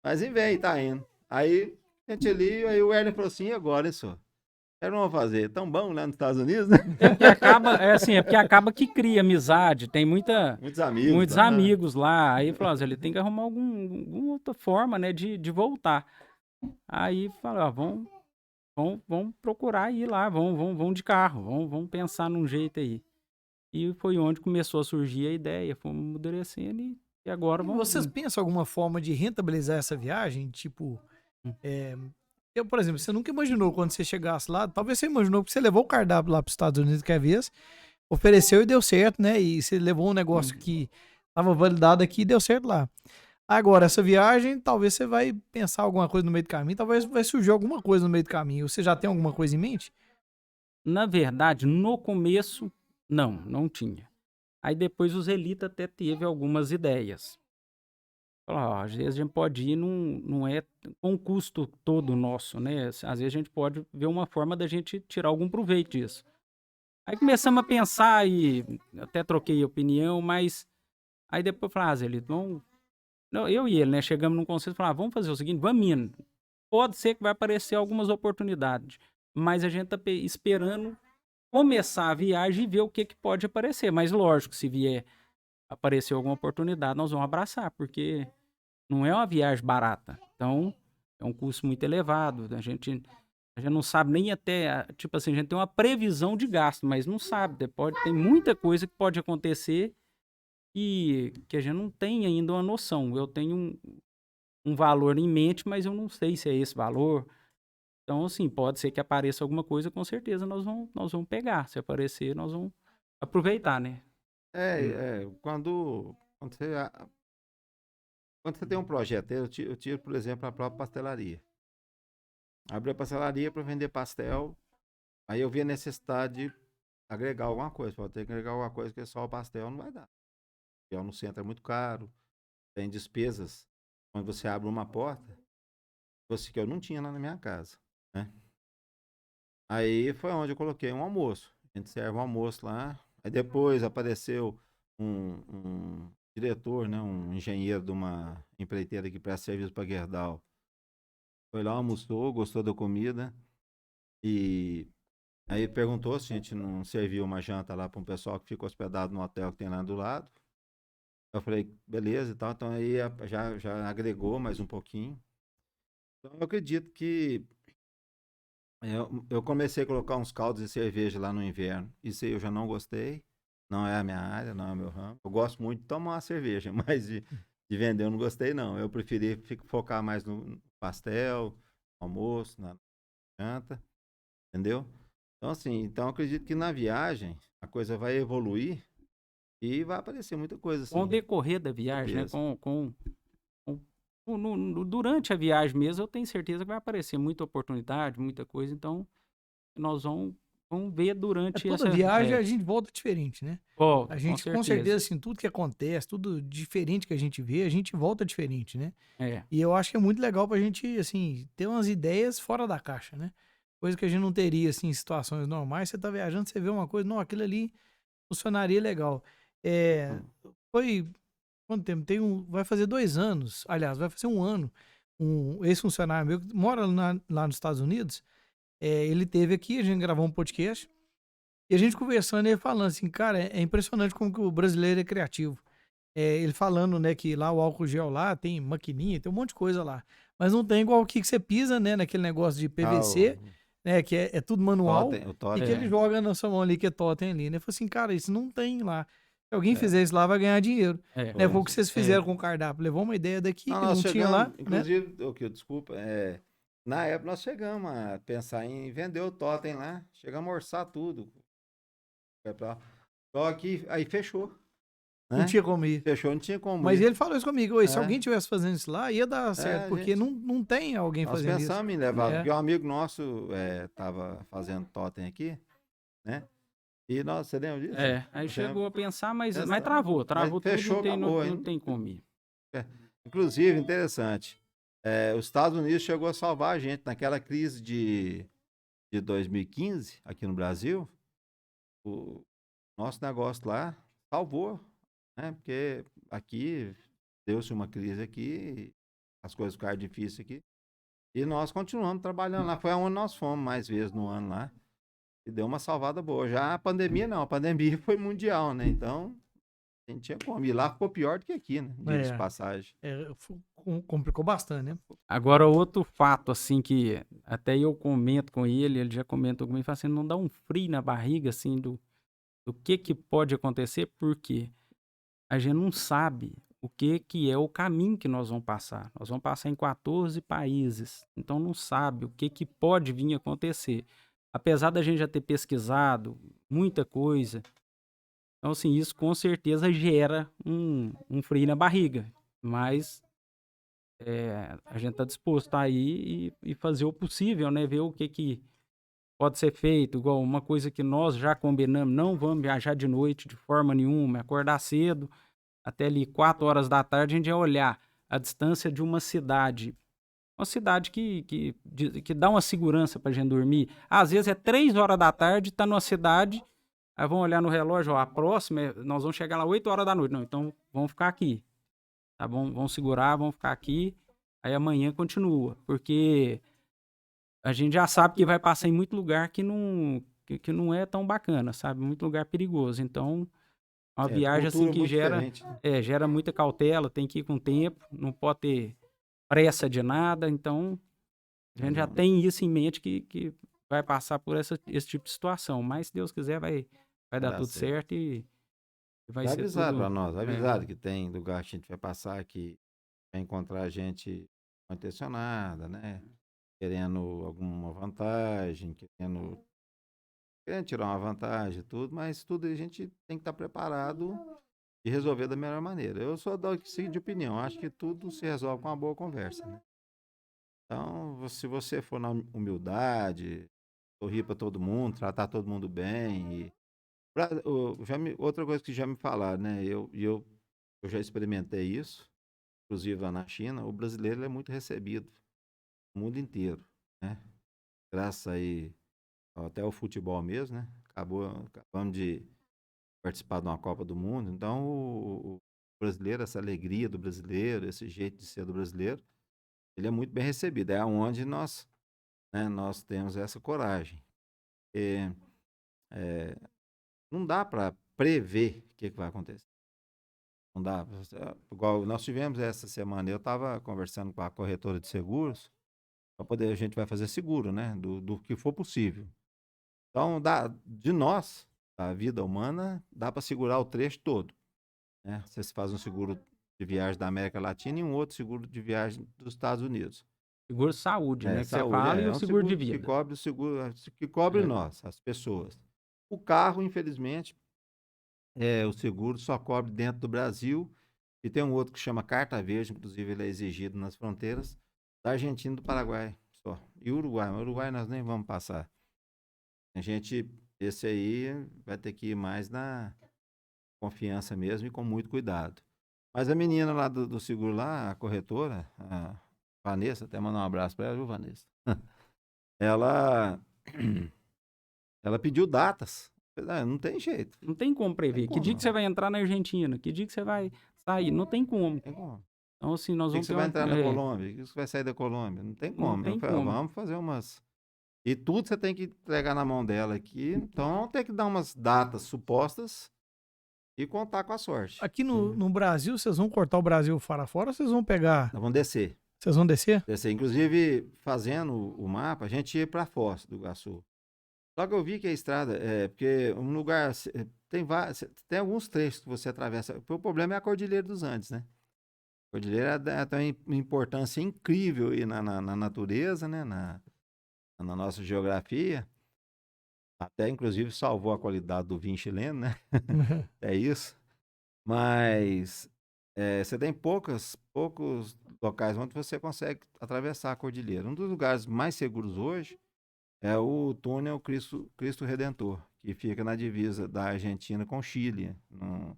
Mas vem, tá indo. Aí a gente ali, aí o Hélio falou assim, e agora, hein, senhor? O que vamos fazer? Tão bom lá nos Estados Unidos, né? Porque acaba que cria amizade, tem muitos tá, amigos lá. Aí falou, ele tem que arrumar alguma outra forma, né, de voltar. Aí falou, vamos procurar ir lá, vamos de carro, vamos pensar num jeito aí. E foi onde começou a surgir a ideia, fomos amadurecendo e agora vamos... Vocês pensam alguma forma de rentabilizar essa viagem? Tipo, eu, por exemplo, você nunca imaginou quando você chegasse lá, talvez você imaginou porque você levou o cardápio lá para os Estados Unidos que é vez, ofereceu e deu certo, né? E você levou um negócio que estava validado aqui e deu certo lá. Agora, essa viagem, talvez você vai pensar alguma coisa no meio do caminho, talvez vai surgir alguma coisa no meio do caminho. Você já tem alguma coisa em mente? Na verdade, no começo, não tinha. Aí depois o Zelita até teve algumas ideias. Falou, às vezes a gente pode ir, não é com o custo todo nosso, né? Às vezes a gente pode ver uma forma da gente tirar algum proveito disso. Aí começamos a pensar e até troquei opinião, mas aí depois falei, Zelita, vamos... Não, eu e ele, né? Chegamos num consenso e falamos, vamos fazer o seguinte, vamos indo. Pode ser que vai aparecer algumas oportunidades, mas a gente tá esperando começar a viagem e ver o que pode aparecer. Mas lógico, se vier aparecer alguma oportunidade, nós vamos abraçar, porque não é uma viagem barata. Então, é um custo muito elevado. A gente não sabe nem até, tipo assim, a gente tem uma previsão de gasto, mas não sabe. Tem muita coisa que pode acontecer e que a gente não tem ainda uma noção. Eu tenho um valor em mente, mas eu não sei se é esse valor. Então, assim, pode ser que apareça alguma coisa, com certeza nós vamos pegar. Se aparecer, nós vamos aproveitar, né? Quando você tem um projeto, eu tiro, por exemplo, a própria pastelaria. Abri a pastelaria para vender pastel, aí eu vi a necessidade de agregar alguma coisa. Pode ter que agregar alguma coisa, porque só o pastel não vai dar. O pastel no centro é muito caro, tem despesas. Quando você abre uma porta, que eu não tinha lá na minha casa, né? Aí foi onde eu coloquei um almoço. A gente serve um almoço lá. Aí depois apareceu um diretor, né, um engenheiro de uma empreiteira que presta serviço para Gerdau. Foi lá, almoçou, gostou da comida e aí perguntou se a gente não serviu uma janta lá para um pessoal que fica hospedado no hotel que tem lá do lado. Eu falei, beleza e tal. Então aí já agregou mais um pouquinho. Então eu acredito que eu comecei a colocar uns caldos de cerveja lá no inverno. Isso aí eu já não gostei. Não é a minha área, não é o meu ramo. Eu gosto muito de tomar uma cerveja, mas de vender eu não gostei, não. Eu preferi focar mais no pastel, no almoço, na janta, entendeu? Então, assim, eu acredito que na viagem a coisa vai evoluir e vai aparecer muita coisa assim. Com o decorrer da viagem, né? Durante a viagem mesmo, eu tenho certeza que vai aparecer muita oportunidade, muita coisa. Então, nós vamos ver durante toda viagem a gente volta diferente, né? Volta, a gente, com certeza, assim, tudo que acontece, tudo diferente que a gente vê, a gente volta diferente, né? E eu acho que é muito legal pra gente, assim, ter umas ideias fora da caixa, né? Coisa que a gente não teria, assim, em situações normais. Você tá viajando, você vê uma coisa, não, aquilo ali funcionaria legal. Foi... Quanto tempo? Vai fazer 2 anos, aliás, vai fazer 1 ano. Um ex-funcionário meu que mora lá nos Estados Unidos, ele teve aqui, a gente gravou um podcast, e a gente conversando, ele falando assim, cara, é impressionante como que o brasileiro é criativo. Ele falando, né, que lá o álcool gel lá tem maquininha, tem um monte de coisa lá, mas não tem igual o que você pisa, né, naquele negócio de PVC, né, que é tudo manual, o totem, e que ele joga na sua mão ali, que é totem ali, né? Ele falou assim, cara, isso não tem lá. Se alguém fizer isso lá, vai ganhar dinheiro. Foi o que vocês fizeram com o cardápio. Levou uma ideia daqui que não tinha lá. Inclusive, desculpa, na época nós chegamos a pensar em vender o totem lá. Chegamos a orçar tudo. Só que aí fechou. Não tinha como ir. Fechou, não tinha como ir. Mas ele falou isso comigo. Se alguém tivesse fazendo isso lá, ia dar certo. Porque não tem alguém fazendo isso. Nós pensamos em levar. Porque um amigo nosso estava fazendo totem aqui, né? E, nossa, você lembra disso? Aí chegou a pensar, mas Essa- travou tudo, fechou, acabou, não hein? tem como ir. Inclusive, interessante, os Estados Unidos chegou a salvar a gente naquela crise de 2015, aqui no Brasil. O nosso negócio lá salvou, né? Porque aqui deu-se uma crise aqui, as coisas ficaram difíceis aqui. E nós continuamos trabalhando lá. Foi onde nós fomos mais vezes no ano lá. E deu uma salvada boa. Já a pandemia não, a pandemia foi mundial, né? Então, a gente tinha como. E lá ficou pior do que aqui, né? Diga-se de passagem. Complicou bastante, né? Agora, outro fato, assim, que até eu comento com ele já comentou comigo, fala assim, não dá um frio na barriga, assim, do que pode acontecer, porque a gente não sabe o que é o caminho que nós vamos passar. Nós vamos passar em 14 países, então não sabe o que pode vir a acontecer. Apesar da gente já ter pesquisado muita coisa, então, assim, isso com certeza gera um frio na barriga, mas a gente está disposto a ir e fazer o possível, né? Ver o que pode ser feito, igual uma coisa que nós já combinamos, não vamos viajar de noite de forma nenhuma, acordar cedo, até ali 4 horas da tarde, a gente ia olhar a distância de uma cidade que dá uma segurança para a gente dormir. Às vezes é 3 horas da tarde, tá numa cidade, aí vão olhar no relógio, ó, a próxima, nós vamos chegar lá 8 horas da noite. Não, então vamos ficar aqui, tá bom? Vamos segurar, vamos ficar aqui, aí amanhã continua, porque a gente já sabe que vai passar em muito lugar que não é tão bacana, sabe? Muito lugar perigoso. Então, uma viagem assim que gera muita cautela, tem que ir com tempo, não pode ter pressa de nada. Então, a gente já tem isso em mente que vai passar por esse tipo de situação. Mas, se Deus quiser, vai dar tudo certo e vai ser avisado tudo... para nós, avisado que tem lugar que a gente vai passar que vai encontrar gente mal intencionada, né? Querendo alguma vantagem, querendo tirar uma vantagem e tudo, mas tudo a gente tem que estar preparado e resolver da melhor maneira. Eu sou da seguinte opinião, acho que tudo se resolve com uma boa conversa, né? Então, se você for na humildade, sorrir para todo mundo, tratar todo mundo bem e outra coisa que já me falaram, né? Eu já experimentei isso, inclusive lá na China, o brasileiro é muito recebido no mundo inteiro, né? Graças aí até o futebol mesmo, né? Acabamos de participar de uma Copa do Mundo, então o brasileiro, essa alegria do brasileiro, esse jeito de ser do brasileiro, ele é muito bem recebido. É onde nós, né, nós temos essa coragem. E, não dá para prever o que vai acontecer. Não dá. Igual nós tivemos essa semana, eu estava conversando com a corretora de seguros, para poder, a gente vai fazer seguro, né? Do que for possível. Então, de nós, da vida humana, dá para segurar o trecho todo. Né? Você faz um seguro de viagem da América Latina e um outro seguro de viagem dos Estados Unidos. Seguro saúde, né? Que Saúde, você fala, e o um seguro de vida. Que cobre nós, as pessoas. O carro, infelizmente, o seguro só cobre dentro do Brasil. E tem um outro que chama Carta Verde, inclusive ele é exigido nas fronteiras da Argentina e do Paraguai só. E Uruguai, mas Uruguai nós nem vamos passar. Esse aí vai ter que ir mais na confiança mesmo e com muito cuidado. Mas a menina lá do seguro lá, a corretora, a Vanessa, até mandar um abraço para ela, viu, Vanessa? Ela pediu datas. Não tem jeito. Não tem como prever. Que dia que você vai entrar na Argentina? Que dia que você vai sair? Não tem como. Então, assim, nós vamos ter... Você vai entrar na Colômbia? Que você vai sair da Colômbia? Não tem como. Não tem como. Vamos fazer umas... E tudo você tem que entregar na mão dela aqui. Então, tem que dar umas datas supostas e contar com a sorte. Aqui no Brasil, vocês vão cortar o Brasil fora ou vocês vão pegar... Nós vamos descer. Vocês vão descer? Descer. Inclusive, fazendo o mapa, a gente ia para Foz do Iguaçu. Só que eu vi que a estrada, porque um lugar, tem alguns trechos que você atravessa. O problema é a Cordilheira dos Andes, né? A Cordilheira tem uma importância incrível aí na natureza, né? Na nossa geografia. Até, inclusive, salvou a qualidade do vinho chileno, né? É isso. Mas você tem poucos locais onde você consegue atravessar a cordilheira. Um dos lugares mais seguros hoje é o túnel Cristo Redentor, que fica na divisa da Argentina com Chile, na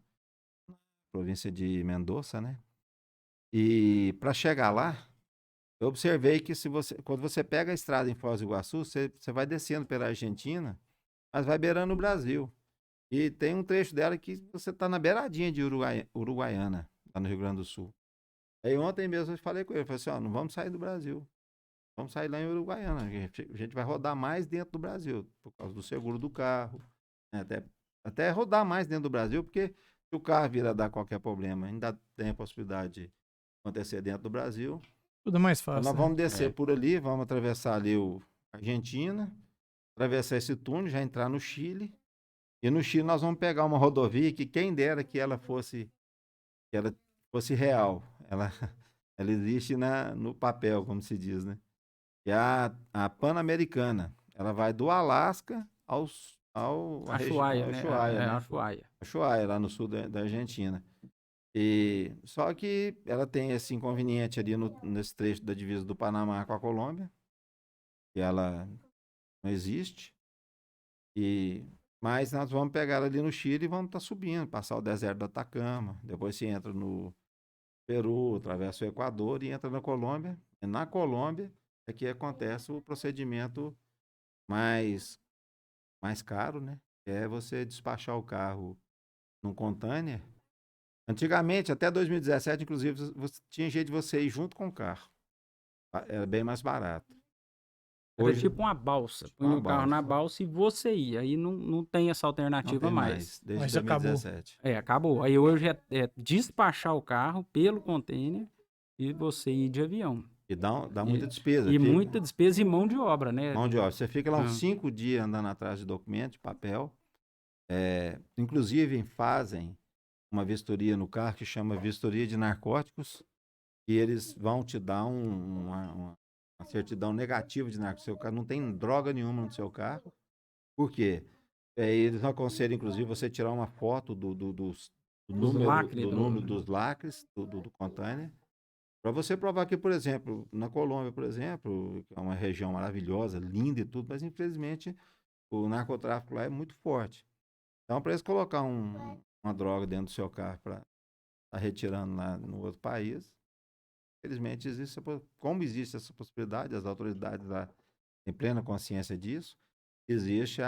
província de Mendoza, né? E para chegar lá, eu observei que quando você pega a estrada em Foz do Iguaçu, você vai descendo pela Argentina, mas vai beirando o Brasil. E tem um trecho dela que você está na beiradinha de Uruguaiana, lá no Rio Grande do Sul. Aí ontem mesmo eu falei com ele, falei assim, ó, não vamos sair do Brasil. Vamos sair lá em Uruguaiana. A gente vai rodar mais dentro do Brasil, por causa do seguro do carro. Né? Até rodar mais dentro do Brasil, porque se o carro vir a dar qualquer problema, ainda tem a possibilidade de acontecer dentro do Brasil. Tudo é mais fácil. Então, nós vamos descer por ali, vamos atravessar ali a Argentina, atravessar esse túnel, já entrar no Chile. E no Chile nós vamos pegar uma rodovia que quem dera que ela fosse real. Ela existe no papel, como se diz, né? Que é a Pan-Americana. Ela vai do Alasca ao Ushuaia, né? Ushuaia. Ushuaia, lá no sul da Argentina. Só que ela tem esse inconveniente ali nesse trecho da divisa do Panamá com a Colômbia, que ela não existe. Mas nós vamos pegar ela ali no Chile e vamos estar subindo, passar o deserto do Atacama. Depois você entra no Peru, atravessa o Equador e entra na Colômbia. E na Colômbia é que acontece o procedimento mais caro, né? Que é você despachar o carro num container. Antigamente, até 2017, inclusive, tinha jeito de você ir junto com o carro. Era bem mais barato. Era tipo uma balsa. Põe o carro na balsa e você ia. Aí não tem essa alternativa não tem mais. Desde Mas 2017. Acabou. Aí hoje é despachar o carro pelo container e você ir de avião. E dá muita despesa. Muita despesa e mão de obra, né? Mão de obra. Você fica lá uns 5 dias andando atrás de documento, de papel. Inclusive, fazem uma vistoria no carro que chama vistoria de narcóticos. E eles vão te dar uma certidão negativa de narcóticos. Seu carro não tem droga nenhuma no seu carro. Por quê? Eles aconselham, inclusive, você tirar uma foto do número dos lacres do container. Para você provar que, por exemplo, na Colômbia, por exemplo, que é uma região maravilhosa, linda e tudo, mas infelizmente o narcotráfico lá é muito forte. Então, para eles colocar uma droga dentro do seu carro para estar retirando lá no outro país, infelizmente como existe essa possibilidade, as autoridades lá têm plena consciência disso, existe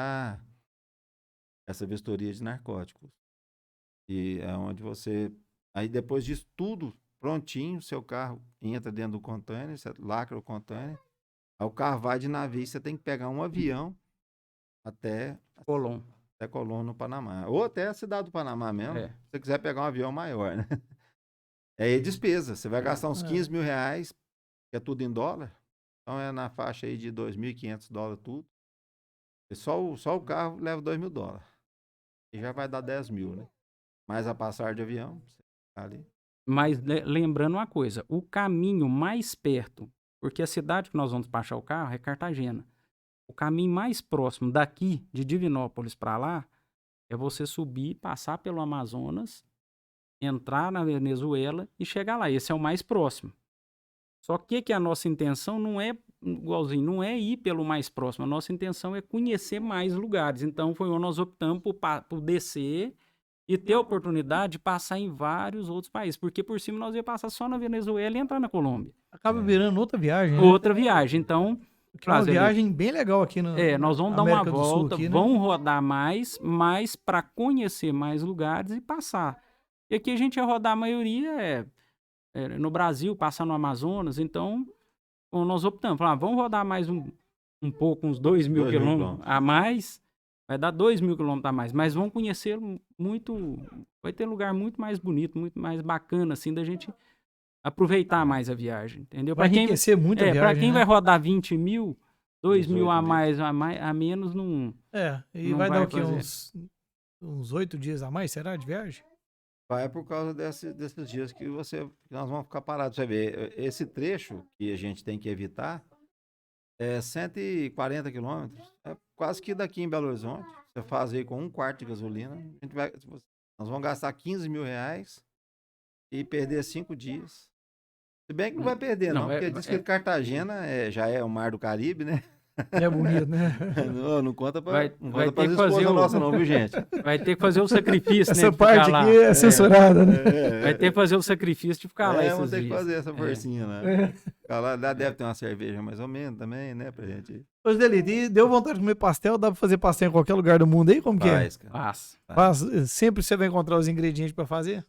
essa vistoria de narcóticos. E é onde aí depois disso tudo prontinho, seu carro entra dentro do container, você lacra o container, aí o carro vai de navio, você tem que pegar um avião até Colón, no Panamá. Ou até a cidade do Panamá mesmo, se você quiser pegar um avião maior, né? Aí é despesa, você vai gastar uns 15 mil reais, que é tudo em dólar, então é na faixa aí de $2.500 tudo. E só o carro leva $2.000. E já vai dar 10 mil, né? Mais a passagem de avião, você tá ali. Mas lembrando uma coisa, o caminho mais perto, porque a cidade que nós vamos despachar o carro é Cartagena. O caminho mais próximo daqui, de Divinópolis para lá, é você subir, passar pelo Amazonas, entrar na Venezuela e chegar lá. Esse é o mais próximo. Só que a nossa intenção não é, igualzinho, não é ir pelo mais próximo. A nossa intenção é conhecer mais lugares. Então, foi onde nós optamos por descer e ter a oportunidade de passar em vários outros países. Porque por cima nós ia passar só na Venezuela e entrar na Colômbia. Acaba virando outra viagem, né? Outra viagem. Então, é uma viagem bem legal aqui na nós vamos dar uma volta, aqui, né? Vamos rodar mais para conhecer mais lugares e passar. E aqui a gente ia rodar a maioria no Brasil, passar no Amazonas. Então, nós optamos. Vamos rodar mais um pouco, uns 2.000 quilômetros a mais. Vai dar 2.000 quilômetros a mais, mas vão conhecer muito, vai ter lugar muito mais bonito, muito mais bacana, assim, da gente aproveitar mais a viagem, entendeu? Vai enriquecer muito a viagem, para quem né? vai rodar 20 mil, 2.000 a mais, a menos, não... E vai dar o quê? Uns 8 dias a mais, será, de viagem? Vai por causa desses dias que nós vamos ficar parados. Você vê, esse trecho que a gente tem que evitar é 140 quilômetros, é quase que daqui em Belo Horizonte. Você faz aí com 1/4 de gasolina, nós vamos gastar 15 mil reais e perder 5 dias. Se bem que não vai perder, não, porque diz que Cartagena já é o Mar do Caribe, né? É bonito, né? Não conta Vai para ter as que fazer esposas nossas não, viu, gente? Vai ter que fazer o sacrifício, né? Essa de parte ficar lá. aqui é censurada, né? Vai ter que fazer o sacrifício de ficar lá Vamos esses ter que dias. fazer essa forcinha lá. Ficar lá deve ter uma cerveja mais ou menos também, né, pra gente. Ô, Delito, e deu vontade de comer pastel? Dá pra fazer pastel em qualquer lugar do mundo aí? Como que é? Faz, cara. Faz. Faz, sempre você vai encontrar os ingredientes pra fazer?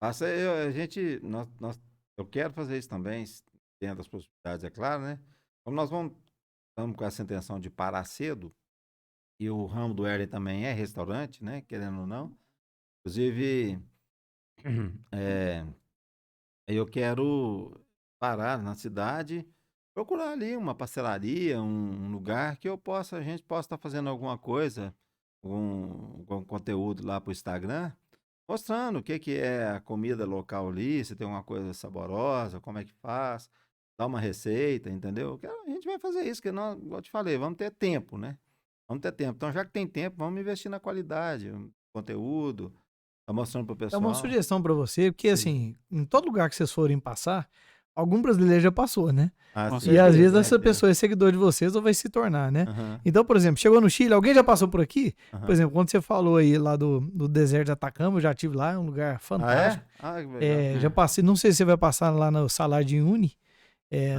Faça, eu quero fazer isso também, dentro das possibilidades, é claro, né? Como estamos com essa intenção de parar cedo, e o ramo do Erlen também é restaurante, né? Querendo ou não. Inclusive, eu quero parar na cidade, procurar ali uma pastelaria, um lugar que a gente possa estar fazendo alguma coisa, algum conteúdo lá para o Instagram, mostrando o que é a comida local ali, se tem uma coisa saborosa, como é que faz, dá uma receita, entendeu? A gente vai fazer isso, que nós, igual eu te falei, vamos ter tempo, né? Vamos ter tempo. Então, já que tem tempo, vamos investir na qualidade, no conteúdo, tá mostrando pro É uma pessoal. sugestão pra você, porque assim, em todo lugar que vocês forem passar, algum brasileiro já passou, né? Com sim, E às vezes né, essa pessoa é seguidor de vocês ou vai se tornar, né? Aham, Então, por exemplo, chegou no Chile, alguém já passou por aqui? aham. Por exemplo, quando você falou aí lá do deserto de Atacama, eu já estive lá, é um lugar Ah, fantástico. é? Ah, que legal. Já passei, não sei se você vai passar lá no Salar de Uyuni,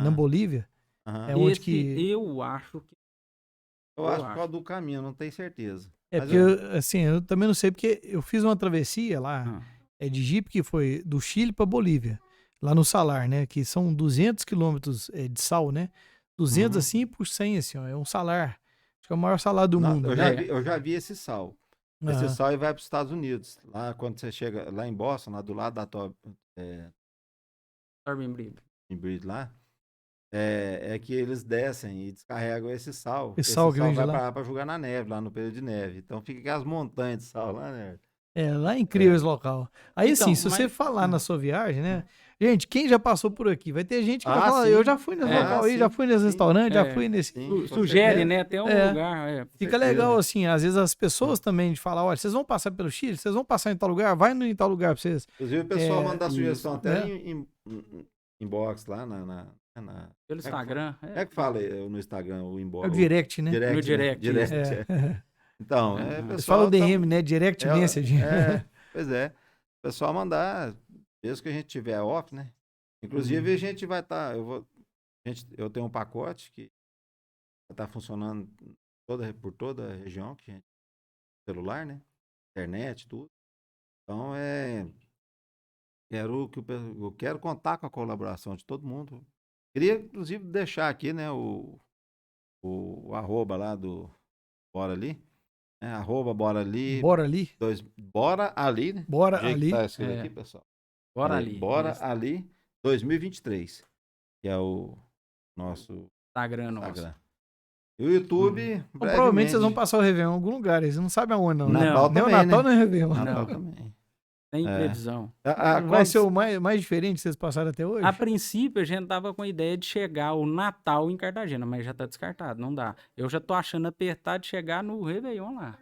na Ah. Bolívia. Aham. É onde Esse que... eu acho que. Eu eu acho por acho. causa do caminho, não tenho certeza. É Mas porque, assim, eu também não sei, porque eu fiz uma travessia lá, Ah, de Jeep, que foi do Chile pra Bolívia, lá no Salar, né? Que são 200 quilômetros de sal, né? 200 Uhum. assim por 100, assim, ó. É um salar. Acho que é o maior salar do mundo, eu, né? já vi esse sal. Esse Aham. sal ele vai para os Estados Unidos. Lá, quando você chega lá em Boston, lá do lado da Torben Bridge. Bridge lá, é que eles descem e descarregam esse sal. Esse sal que vem de vai lá. para jogar na neve, lá no período de neve. Então fica aquelas montanhas de sal lá, né? Lá é incrível esse local. Aí, Então, assim, se você mas- falar na sua viagem, né? Gente, quem já passou por aqui? Vai ter gente que vai falar, sim. eu já fui nesse local aí, já Sim, fui nesse sim. restaurante, já É. fui nesse... Sim, com Sugere, certeza. né? Até um É. lugar. Fica legal, assim, às vezes as pessoas também de falar, olha, vocês vão passar pelo Chile, vocês vão passar em tal lugar, vai em tal lugar pra vocês. Inclusive o pessoal manda sugestão isso, até né? em inbox lá Pelo Instagram. Como é que fala no Instagram o É inbox? o direct, né? Direct, No né? direct, Direct, É. é. Então, Eles pessoal, falam DM, né? Direct message. pois é. O pessoal mandar, mesmo que a gente tiver off, né? Inclusive a gente vai estar, eu tenho um pacote que vai estar funcionando por toda a região, que celular, né? Internet, tudo. Então eu quero contar com a colaboração de todo mundo. Queria, inclusive, deixar aqui, né, o arroba lá do Bora Ali. Arroba Bora Ali. Bora ali. Bora Ali, né? Bora Do jeito ali. que tá escrito aqui, pessoal. Bora Peraí, ali. Bora Isso. Ali 2023. Que é o nosso Instagram nosso. Instagram. E o YouTube, Então, provavelmente vocês vão passar o Réveillon em algum lugar, eles não sabem aonde, não. né? Natal Nem o também, Natal, né? nem o Réveillon. Natal Não. também. Tem previsão. Vai ser o mais diferente que vocês passaram até hoje? A princípio, a gente tava com a ideia de chegar o Natal em Cartagena, mas já tá descartado, não dá. Eu já tô achando apertado de chegar no Réveillon lá.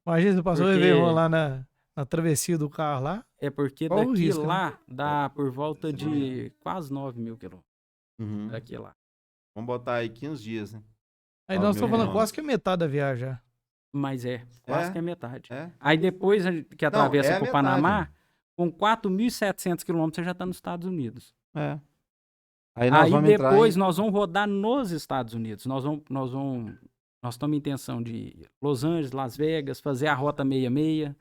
Imagina você passou o Porque- Réveillon lá na travessia do carro lá. É porque Qual o daqui risco, né? lá dá por volta de quase 9 mil quilômetros. Uhum. Daqui lá. Vamos botar aí 15 dias, né? Aí 9 nós mil estamos falando quilômetros. quase que a metade da viagem já. Mas quase É? que é metade. É. Aí depois que atravessa é a pro metade. Panamá, com 4.700 quilômetros você já tá nos Estados Unidos. Aí nós Aí vamos entrar depois em... nós vamos rodar nos Estados Unidos. Nós estamos em intenção de ir Los Angeles, Las Vegas, fazer a rota 66,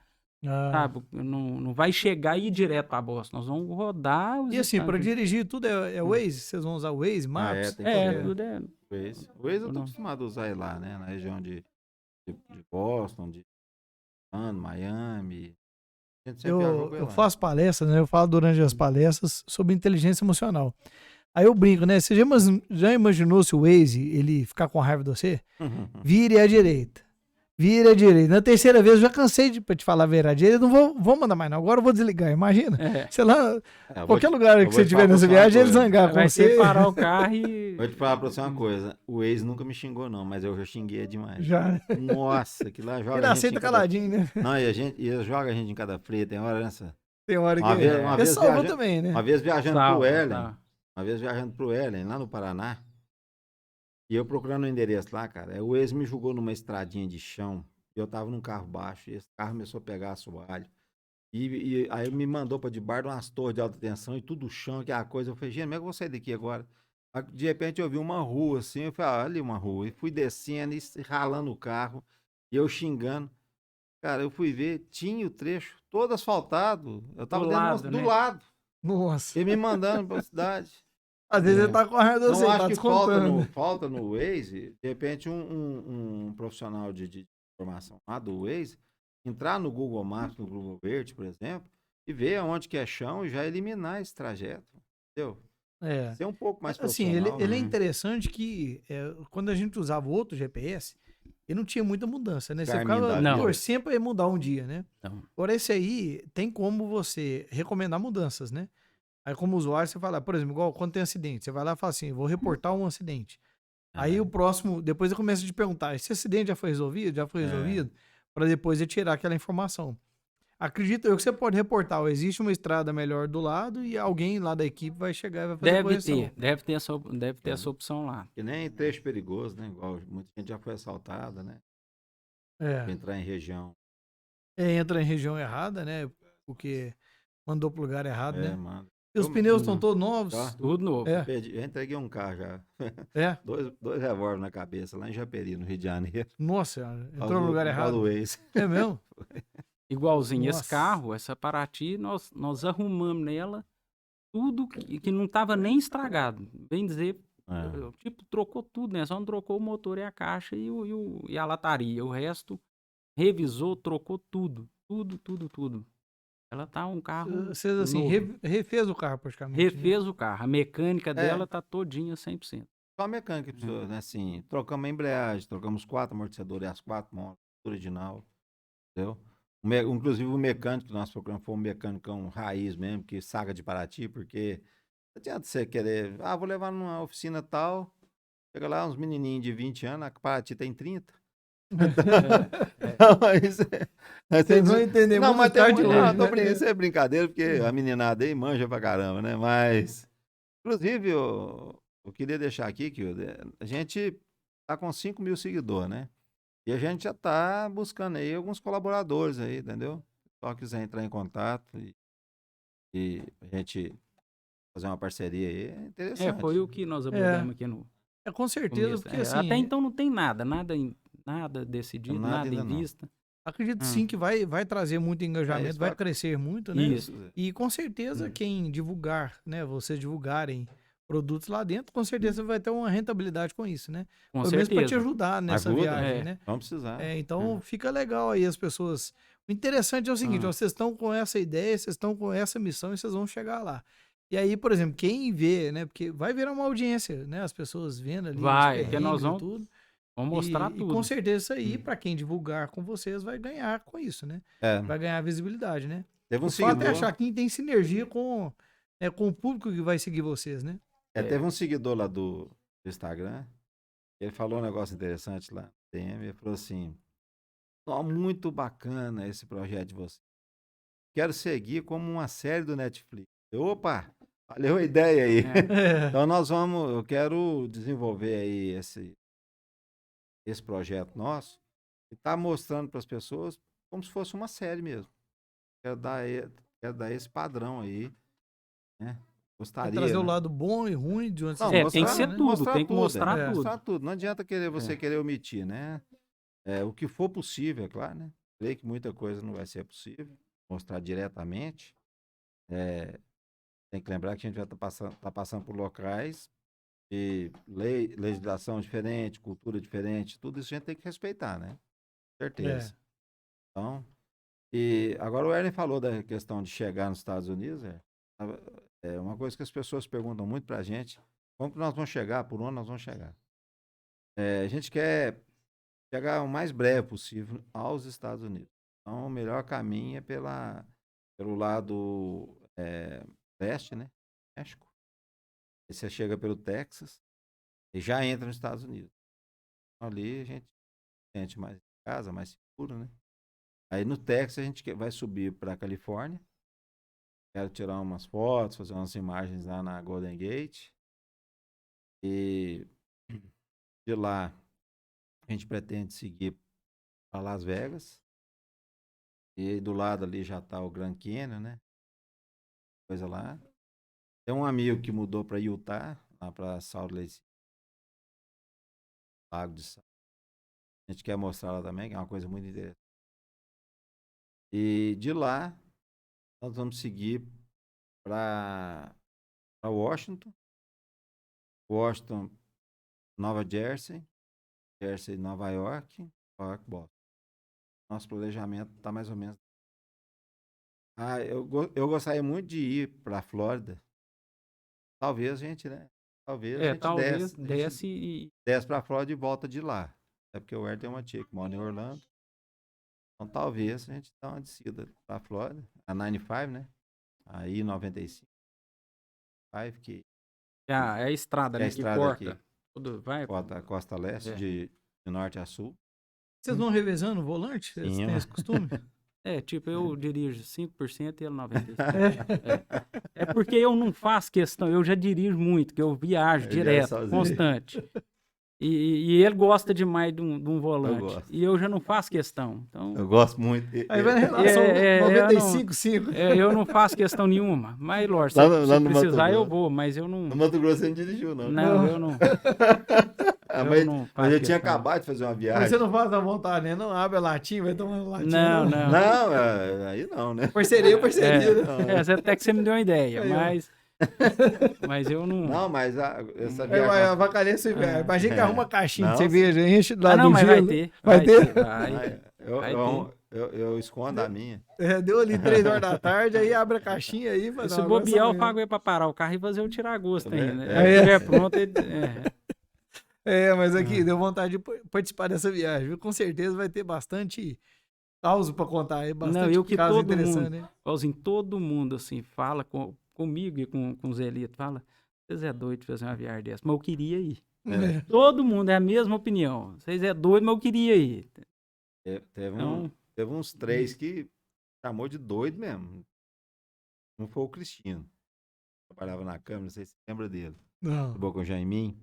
sabe? Não vai chegar e ir direto para Boston. Nós vamos rodar os E assim, para Estados dirigir tudo é Waze? Vocês vão usar Waze, Maps? tem que Unidos. ser. Tudo é. O Waze eu tô Não. acostumado a usar ele lá, né? Na região de Boston, de Miami. A gente sempre viajou com ele Eu lá. faço palestras, né? Eu falo durante as palestras sobre inteligência emocional. Aí eu brinco, né? Você já imaginou se o Waze ele ficar com raiva de você? Vire à direita. Vire à direita. Na terceira vez eu já cansei pra te falar a verdade. Eu não vou mandar mais, não. Agora eu vou desligar. Imagina. Sei lá, Eu vou qualquer te- lugar eu que vou você te estiver falar nessa pra você uma viagem, ele coisa. zangar com Vai ter você. que parar o carro e. Vou te falar pra você uma coisa. O Waze nunca me xingou, não, mas eu já xinguei demais. Já. Nossa, que lá joga Ele a gente aceita em cada... caladinho, né? Não, e joga a gente em cada fria, tem hora nessa. Tem hora que Uma vez- uma ele vez salva viaja- também, né? Uma vez viajando Tá, pro Ellen, tá. lá no Paraná, E eu procurando o endereço lá, cara, o Waze me jogou numa estradinha de chão, e eu tava num carro baixo, e esse carro começou a pegar assoalho. E aí me mandou pra debaixo de umas torres de alta tensão e tudo chão, que é a coisa. Eu falei, gente, como é que eu vou sair daqui agora? Aí, de repente eu vi uma rua assim, eu falei, olha ali uma rua. E fui descendo e ralando o carro, e eu xingando. Cara, eu fui ver, tinha o trecho todo asfaltado. Eu tava do lado. Nossa. Ele me mandando pra cidade. Às vezes ele tá correndo Não assim, acho tá que descontando. falta no Waze, de repente um profissional de informação lá do Waze, entrar no Google Maps, no Google Earth, por exemplo, e ver onde que é chão e já eliminar esse trajeto, entendeu? Ser um pouco mais assim, profissional. ele é interessante que quando a gente usava outro GPS, ele não tinha muita mudança, né? Você ficava torcendo pra ele mudar um dia, né? Agora esse aí tem como você recomendar mudanças, né? Aí como usuário você fala, por exemplo, igual quando tem acidente, você vai lá e fala assim, vou reportar um acidente. Aí o próximo, depois ele começa a te perguntar, esse acidente já foi resolvido? Já foi resolvido? Para depois ele tirar aquela informação. Acredito eu que você pode reportar, existe uma estrada melhor do lado e alguém lá da equipe vai chegar e vai fazer a correção. Deve ter essa opção lá. Que nem trecho perigoso, né? Igual muita gente já foi assaltada, né? Entrar em região. Entra em região errada, né? Porque mandou pro lugar errado, né? Mano. E os pneus estão todos novos? Tudo novo. Eu entreguei um carro já. Dois revólveres na cabeça, lá em Japeri, no Rio de Janeiro. Nossa, entrou no lugar errado. É mesmo? Igualzinho esse carro, essa Paraty, nós arrumamos nela tudo que não estava nem estragado. Bem dizer, tipo, trocou tudo, né? Só não trocou o motor e a caixa e a lataria. O resto, revisou, trocou tudo. Tudo. Ela tá um carro Vocês, assim, refez o carro praticamente. Refez o carro. A mecânica dela tá todinha 100%. Só a mecânica precisou, né? Assim, trocamos a embreagem, trocamos 4 amortecedores e as 4 molas, original, entendeu? Inclusive o mecânico que nós procuramos foi um mecânico raiz mesmo, que saca de Paraty, porque não adianta você querer, vou levar numa oficina tal, chega lá uns menininhos de 20 anos, a Paraty tem 30. Vocês vão entender muito mais tarde hoje, isso é brincadeira, porque a meninada aí manja pra caramba, né? Mas, inclusive, eu queria deixar aqui que a gente tá com 5 mil seguidores, né? E a gente já tá buscando aí alguns colaboradores aí, entendeu? Só quiser entrar em contato e a gente fazer uma parceria aí, é interessante. Foi o que nós abordamos aqui no com certeza, começo. porque assim... Até então não tem nada decidido, nada em vista. Acredito sim que vai trazer muito engajamento, vai crescer muito, né? Isso. E com certeza quem divulgar, né? Vocês divulgarem produtos lá dentro, com certeza vai ter uma rentabilidade com isso, né? Com Pelo menos para te ajudar nessa viagem, né? Vamos precisar. Então fica legal aí as pessoas. O interessante é o seguinte, vocês estão com essa ideia, vocês estão com essa missão e vocês vão chegar lá. E aí, por exemplo, quem vê, né? Porque vai virar uma audiência, né? As pessoas vendo ali, porque nós vamos tudo. Vamos mostrar tudo. E com certeza isso aí, para quem divulgar com vocês, vai ganhar com isso, né? Vai ganhar visibilidade, né? Teve um seguidor... até achar que tem sinergia com o público que vai seguir vocês, né? Teve um seguidor lá do Instagram, ele falou um negócio interessante lá no DM, ele falou assim, muito bacana esse projeto de vocês. Quero seguir como uma série do Netflix. Opa, valeu a ideia aí. Então eu quero desenvolver aí esse projeto nosso e tá mostrando para as pessoas como se fosse uma série mesmo. Quero dar esse padrão aí, né? Gostaria, trazer o lado bom e ruim de onde você tem que ser tudo, tem que mostrar tudo. Mostrar tudo. Não adianta você querer omitir, né? O que for possível, é claro, né? Creio que muita coisa não vai ser possível mostrar diretamente. Tem que lembrar que a gente já tá passando por locais de legislação diferente, cultura diferente, tudo isso a gente tem que respeitar, né? Certeza. Então, e agora o Erlen falou da questão de chegar nos Estados Unidos, é uma coisa que as pessoas perguntam muito pra gente, como que nós vamos chegar, por onde nós vamos chegar? A gente quer chegar o mais breve possível aos Estados Unidos. Então, o melhor caminho é pelo lado leste, né? México. Aí você chega pelo Texas e já entra nos Estados Unidos. Ali a gente sente mais em casa, mais seguro, né? Aí no Texas a gente vai subir para a Califórnia. Quero tirar umas fotos, fazer umas imagens lá na Golden Gate. E De lá, a gente pretende seguir para Las Vegas. E aí do lado ali já tá o Grand Canyon, né? Coisa lá. Tem um amigo que mudou para Utah, lá para Salt Lake City, Lago de Sal. A gente quer mostrar lá também, que é uma coisa muito interessante. E de lá, nós vamos seguir para Washington. Washington, Nova Jersey. Jersey, Nova York. Nova York, Boston. Nosso planejamento está mais ou menos. Eu gostaria muito de ir para a Flórida. Talvez a gente, né? Talvez a gente desce para a Flórida e volta de lá. É porque o Hélio tem uma tia que mora em Orlando. Então talvez a gente dá uma descida para a Flórida. A 95, né? Aí 95. Que é a estrada, né? A estrada que corta. Aqui. Tudo vai. Corta a costa leste de norte a sul. Vocês vão revezando o volante? Vocês têm esse costume? Tipo, eu dirijo 5% e ele 95%. É porque eu não faço questão, eu já dirijo muito, que eu viajo direto, constante. E ele gosta demais de um volante. E eu já não faço questão. Então, eu gosto muito. Aí vai na relação 95-5. Eu não faço questão nenhuma. Mas, lógico, se precisar, eu vou. Mas eu não... No Mato Grosso você não dirigiu, não. Não, eu não. Mas eu tinha acabado de fazer uma viagem. Mas você não faz à vontade, né? Não abre a latinha, vai tomar uma latinha. Não, aí não, né? Parceria, né? Até que você me deu uma ideia, mas eu não... Não, mas essa viagem... A vacaria você viaja. Imagina que arruma caixinha de cerveja, enche lá do mas gelo. Vai ter? Eu escondo a minha. Deu ali 3 horas da tarde, aí abre a caixinha aí. Se bobear, eu pago aí pra parar o carro e fazer eu tirar gosto ainda. Se estiver pronto, mas aqui, deu vontade de participar dessa viagem, viu? Com certeza vai ter bastante causa pra contar aí, bastante caso interessante, né? Todo mundo, assim, fala comigo e com o Zelito, fala, vocês é doido de fazer uma viagem dessa, mas eu queria ir. Todo mundo é a mesma opinião. Vocês é doido, mas eu queria ir. Teve uns 3 que chamou de doido mesmo. Um foi o Cristino. Trabalhava na Câmara, não sei se você lembra dele. Não. Trabalhou com o Jaiminho.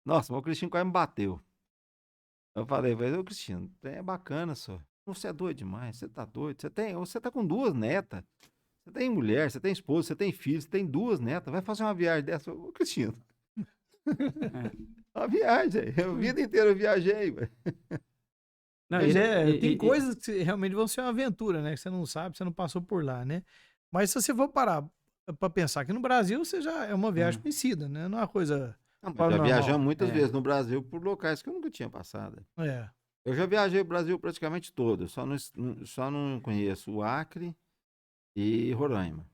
Nossa, mas o Cristino quase me bateu. Eu falei, ô Cristino, é bacana só. Você é doido demais, você tá doido. Você tá com 2 netas. Você tem mulher, você tem esposa, você tem filho, você tem 2 netas. Vai fazer uma viagem dessa. Ô Cristino. Uma viagem. A vida inteira eu viajei, velho. Tem coisas que realmente vão ser uma aventura, né? Que você não sabe, você não passou por lá, né? Mas se você for parar pra pensar que no Brasil, você já é uma viagem conhecida, né? Não é uma coisa... já viajamos muitas vezes no Brasil por locais que eu nunca tinha passado. Eu já viajei o Brasil praticamente todo. Só não conheço o Acre e Roraima.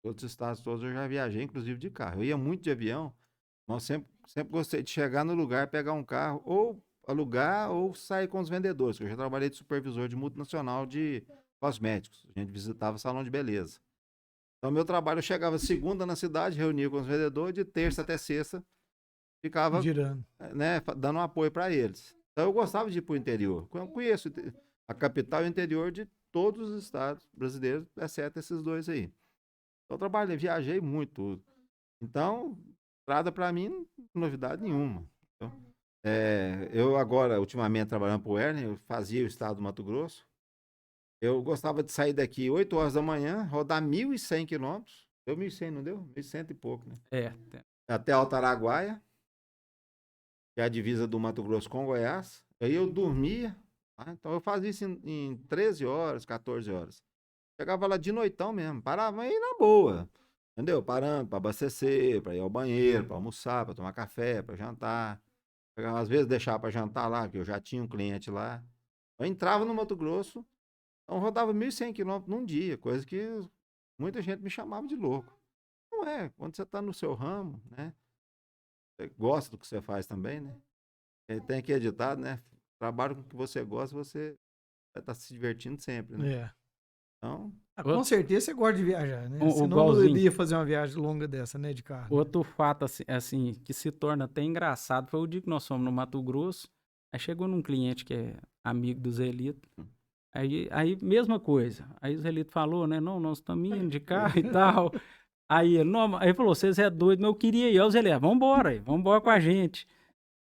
Outros estados todos eu já viajei, inclusive de carro. Eu ia muito de avião, mas sempre gostei de chegar no lugar, pegar um carro, ou alugar, ou sair com os vendedores. Eu já trabalhei de supervisor de multinacional de cosméticos. A gente visitava salão de beleza. Então, meu trabalho, eu chegava segunda na cidade, reunia com os vendedores, de terça até sexta, ficava girando, né, dando um apoio para eles. Então, eu gostava de ir para o interior. Eu conheço a capital e o interior de todos os estados brasileiros, exceto esses 2 aí. Então, eu trabalhei, viajei muito. Então, estrada para mim, não novidade nenhuma. Então, eu agora, ultimamente, trabalhando para o Erlen, eu fazia o estado do Mato Grosso. Eu gostava de sair daqui 8 horas da manhã, rodar 1.100 quilômetros. Deu 1.100, não deu? 1.100 e pouco, né? Até Alto Araguaia, que é a divisa do Mato Grosso com Goiás. Aí eu dormia, então eu fazia isso em 13 horas, 14 horas. Chegava lá de noitão mesmo, parava aí na boa, entendeu? Parando para abastecer, para ir ao banheiro, para almoçar, para tomar café, para jantar. Às vezes deixava para jantar lá, porque eu já tinha um cliente lá. Eu entrava no Mato Grosso, então rodava 1.100 quilômetros num dia, coisa que muita gente me chamava de louco. Não é, quando você está no seu ramo, né? Você gosta do que você faz também, né? Tem aqui editado, né? Trabalho com o que você gosta, você vai estar se divertindo sempre, né? Então, com certeza você gosta de viajar, né? Senão não iria fazer uma viagem longa dessa, né? De carro. Outro fato, assim, que se torna até engraçado, foi o dia que nós fomos no Mato Grosso, aí chegou num cliente que é amigo do Zelito, aí mesma coisa, aí o Zelito falou, né? Não, nós estamos indo de carro e tal. Aí ele falou, vocês é doido, mas eu queria ir. Aí o Zelito, vambora com a gente.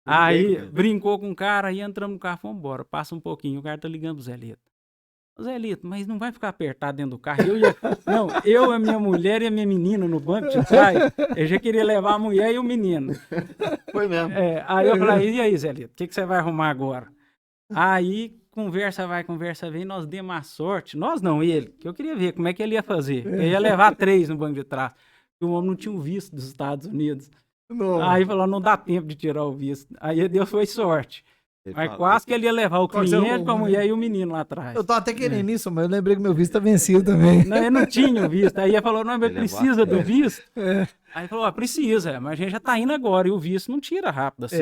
Aí brincou com o cara, aí entramos no carro, fomos embora. Passa um pouquinho, o cara tá ligando pro Zé Lito. Zé Lito, mas não vai ficar apertado dentro do carro? Não, eu, a minha mulher e a minha menina no banco de trás. Eu já queria levar a mulher e o menino. Foi mesmo. Aí eu falei, e aí, Zé Lito, o que você vai arrumar agora? Aí, conversa vai, conversa vem, nós demos a sorte. Nós não, ele, que eu queria ver como é que ele ia fazer. Eu ia levar 3 no banco de trás. E o homem não tinha o visto dos Estados Unidos. Não. Aí falou, não dá tempo de tirar o visto. Aí Deus foi sorte. Mas quase que ele ia levar o cliente com a mulher e o menino lá atrás. Eu tô até querendo isso, mas eu lembrei que meu visto tá vencido também. Não, ele não tinha o visto. Aí ele falou, não, mas precisa do visto? Aí falou, precisa, mas a gente já tá indo agora. E o visto não tira rápido assim.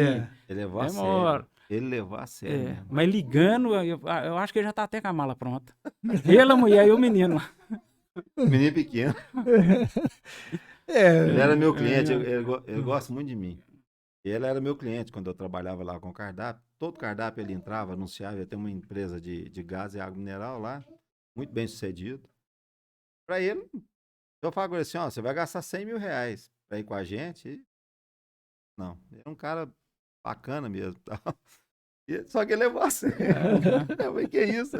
Ele levou a sério. Ele levou a sério. Mas ligando, eu acho que ele já tá até com a mala pronta. Ele, a mulher e o menino lá. Menino pequeno. Ele era meu cliente, ele gosta muito de mim. Ele era meu cliente quando eu trabalhava lá com cardápio. Todo cardápio ele entrava, anunciava, ia ter uma empresa de gás e água mineral lá, muito bem sucedido. Para ele, eu falo assim, ó, você vai gastar 100 mil reais para ir com a gente. Não, ele é um cara bacana mesmo. Só que ele levou a sério. Eu falei, que isso?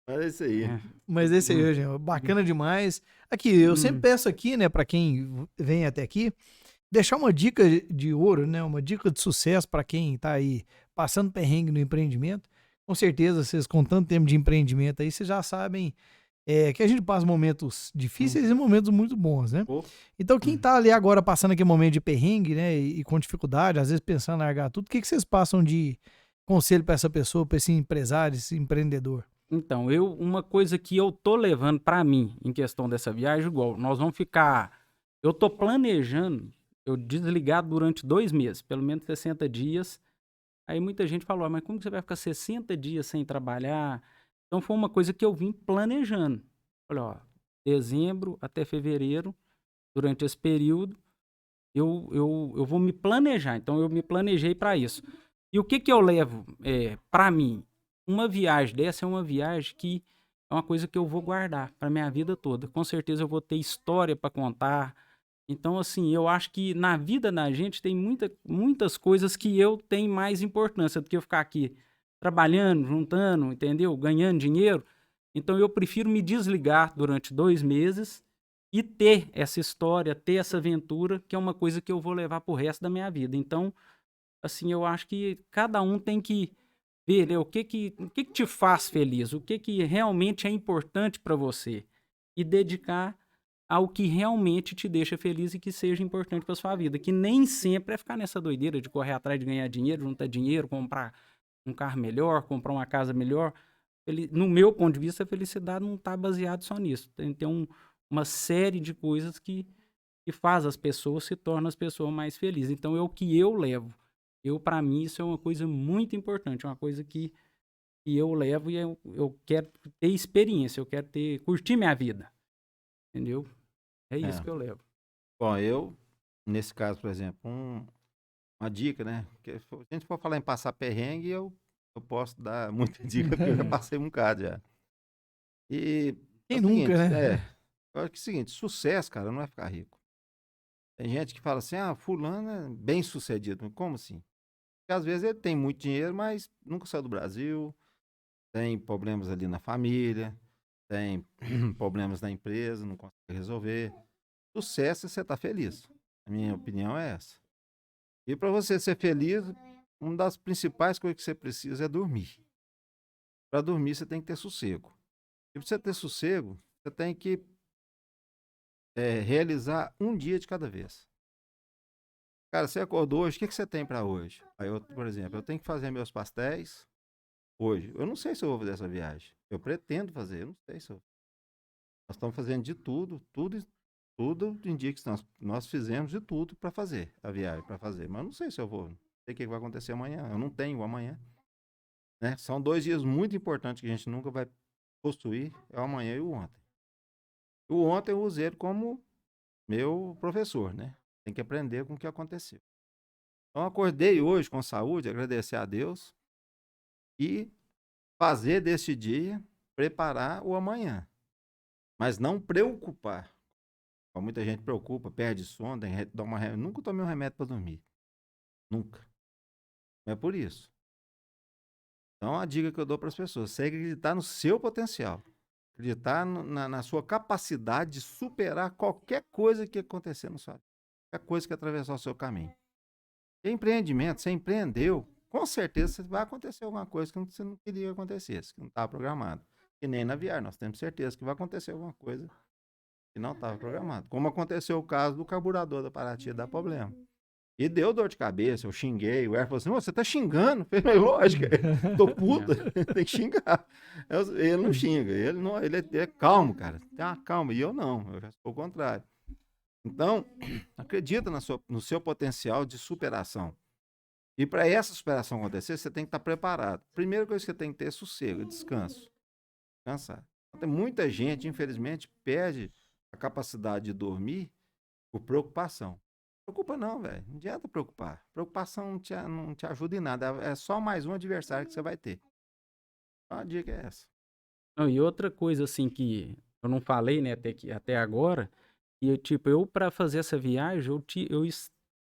Mas é isso aí. Mas esse aí, gente, bacana demais. Aqui, eu sempre peço aqui, né, para quem vem até aqui, deixar uma dica de ouro, né, uma dica de sucesso para quem tá aí passando perrengue no empreendimento. Com certeza, vocês com tanto tempo de empreendimento aí, vocês já sabem que a gente passa momentos difíceis e momentos muito bons, né? Então, quem tá ali agora passando aquele momento de perrengue, né, e com dificuldade, às vezes pensando em largar tudo, o que vocês passam de conselho para essa pessoa, para esse empresário, esse empreendedor? Então, uma coisa que eu tô levando para mim em questão dessa viagem, igual, nós vamos ficar, eu tô planejando eu desligar durante 2 meses, pelo menos 60 dias. Aí muita gente falou, mas como que você vai ficar 60 dias sem trabalhar? Então foi uma coisa que eu vim planejando. Olha, ó, dezembro até fevereiro, durante esse período, eu vou me planejar. Então eu me planejei para isso. E o que eu levo para mim? Uma viagem dessa é uma viagem que é uma coisa que eu vou guardar para minha vida toda. Com certeza eu vou ter história para contar. Então, assim, eu acho que na vida da gente tem muitas coisas que eu tenho mais importância do que eu ficar aqui trabalhando, juntando, entendeu? Ganhando dinheiro. Então, eu prefiro me desligar durante 2 meses e ter essa história, ter essa aventura, que é uma coisa que eu vou levar pro resto da minha vida. Então, assim, eu acho que cada um tem que ver, né, o que te faz feliz, o que realmente é importante para você e dedicar ao que realmente te deixa feliz e que seja importante para sua vida, que nem sempre é ficar nessa doideira de correr atrás de ganhar dinheiro, juntar dinheiro, comprar um carro melhor, comprar uma casa melhor. No meu ponto de vista, a felicidade não está baseada só nisso. Tem uma série de coisas que faz as pessoas, se tornam as pessoas mais felizes. Então, é o que eu levo. Para mim, isso é uma coisa muito importante, uma coisa que eu levo e eu quero ter experiência, eu quero curtir minha vida. Entendeu? É isso que eu levo. Bom, nesse caso, por exemplo, uma dica, né? Porque se a gente for falar em passar perrengue, eu posso dar muita dica, porque eu já passei um bocado já. E quem nunca, né? Eu acho que é o seguinte, sucesso, cara, não é ficar rico. Tem gente que fala assim, fulano é bem sucedido. Como assim? Porque às vezes ele tem muito dinheiro, mas nunca saiu do Brasil, tem problemas ali na família, tem problemas na empresa, não consegue resolver. Sucesso é você estar feliz. A minha opinião é essa. E para você ser feliz, uma das principais coisas que você precisa é dormir. Para dormir, você tem que ter sossego. E para você ter sossego, você tem que realizar um dia de cada vez. Cara, você acordou hoje, o que você tem para hoje? Aí por exemplo, eu tenho que fazer meus pastéis hoje. Eu não sei se eu vou fazer essa viagem. Eu pretendo fazer, eu não sei se eu... Nós estamos fazendo de tudo indica que nós fizemos de tudo para fazer a viagem, para fazer. Mas eu não sei se eu vou, não sei o que vai acontecer amanhã. Eu não tenho amanhã. Né? São 2 dias muito importantes que a gente nunca vai possuir, é o amanhã e o ontem. O ontem eu usei ele como meu professor, né? Tem que aprender com o que aconteceu. Então, acordei hoje com saúde, agradecer a Deus e fazer desse dia, preparar o amanhã. Mas não preocupar Muita gente preocupa, perde sono, toma remédio. Nunca tomei um remédio para dormir. Nunca. Não é por isso. Então, a dica que eu dou para as pessoas, você acreditar no seu potencial. Acreditar na sua capacidade de superar qualquer coisa que acontecer na sua vida. Qualquer coisa que atravessar o seu caminho. Empreendimento, você empreendeu, com certeza vai acontecer alguma coisa que você não queria que acontecesse, que não estava programado. E nem na viagem, nós temos certeza que vai acontecer alguma coisa que não estava programado. Como aconteceu o caso do carburador da Paraty, dá problema. E deu dor de cabeça, eu xinguei, o Air falou assim, você tá xingando? Eu falei, lógico, tô puta, tem que xingar. Ele não xinga, ele é calmo, cara, tem uma calma, e eu não, eu já sou o contrário. Então, acredita no seu potencial de superação. E para essa superação acontecer, você tem que estar preparado. Primeira coisa que você tem que ter é sossego, descanso. Descansar. Tem muita gente, infelizmente, perde a capacidade de dormir por preocupação. Preocupa não, velho. Não adianta preocupar. Preocupação não te ajuda em nada. É só mais um adversário que você vai ter. Então, a dica é essa. Não, e outra coisa, assim, que eu não falei, né, até agora, e tipo, eu para fazer essa viagem,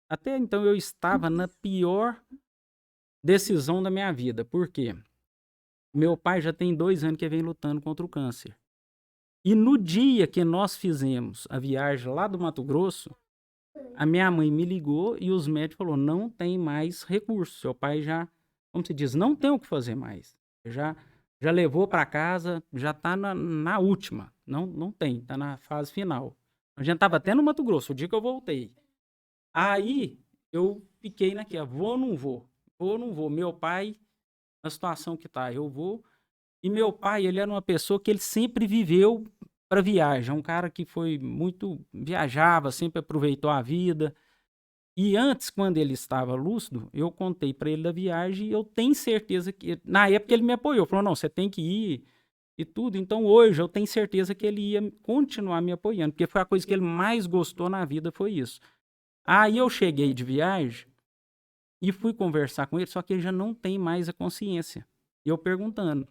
até então eu estava na pior decisão da minha vida. Por quê? Meu pai já tem 2 anos que vem lutando contra o câncer. E no dia que nós fizemos a viagem lá do Mato Grosso, a minha mãe me ligou e os médicos falaram, não tem mais recurso. Seu pai já, como se diz, não tem o que fazer mais. Já levou para casa, já está na última. Não tem, está na fase final. A gente estava até no Mato Grosso, o dia que eu voltei. Aí eu fiquei naquela, vou ou não vou? Vou ou não vou? Meu pai, na situação que tá, eu vou. E meu pai, ele era uma pessoa que ele sempre viveu para viagem. Um cara que foi muito, viajava, sempre aproveitou a vida. E antes, quando ele estava lúcido, eu contei para ele da viagem e eu tenho certeza que, na época ele me apoiou, falou, não, você tem que ir e tudo. Então hoje eu tenho certeza que ele ia continuar me apoiando, porque foi a coisa que ele mais gostou na vida, foi isso. Aí eu cheguei de viagem e fui conversar com ele, só que ele já não tem mais a consciência. E eu perguntando,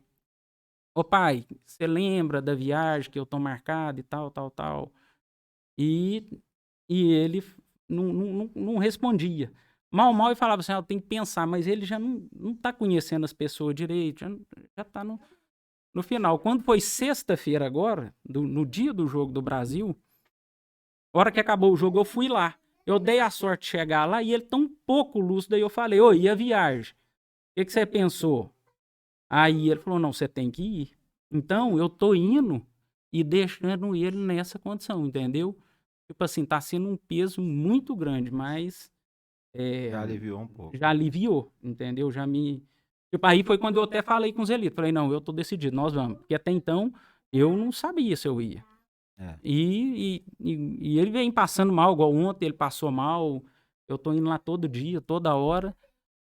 ô pai, você lembra da viagem que eu tô marcado e tal, tal, tal? E ele não respondia. Mal ele falava assim, eu tenho que pensar, mas ele já não tá conhecendo as pessoas direito, já tá no final. Quando foi sexta-feira agora, no dia do jogo do Brasil, hora que acabou o jogo, eu fui lá. Eu dei a sorte de chegar lá e ele tão pouco lúcido, aí eu falei, oi, e a viagem? O que você pensou? Aí ele falou, não, você tem que ir. Então, eu tô indo e deixando ele nessa condição, entendeu? Tipo assim, tá sendo um peso muito grande, mas... já aliviou um pouco. Já aliviou, entendeu? Já me... Tipo, aí foi quando eu até falei com os elitos. Falei, não, eu tô decidido, nós vamos. Porque até então, eu não sabia se eu ia. É. E ele vem passando mal, igual ontem ele passou mal. Eu tô indo lá todo dia, toda hora.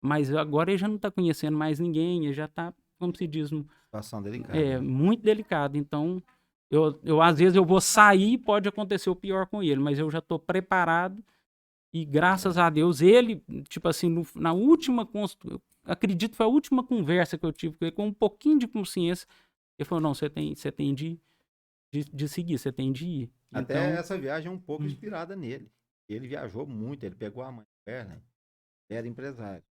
Mas agora ele já não tá conhecendo mais ninguém. Ele já tá, como se diz... Situação delicada. É, muito delicado. Então, eu às vezes eu vou sair e pode acontecer o pior com ele. Mas eu já tô preparado. E graças a Deus, ele, tipo assim, na última... acredito que foi a última conversa que eu tive com ele, com um pouquinho de consciência. Ele falou, não, você tem de seguir, você tem de ir. Até então, essa viagem é um pouco inspirada nele. Ele viajou muito, ele pegou a mãe do Erlen, era empresário.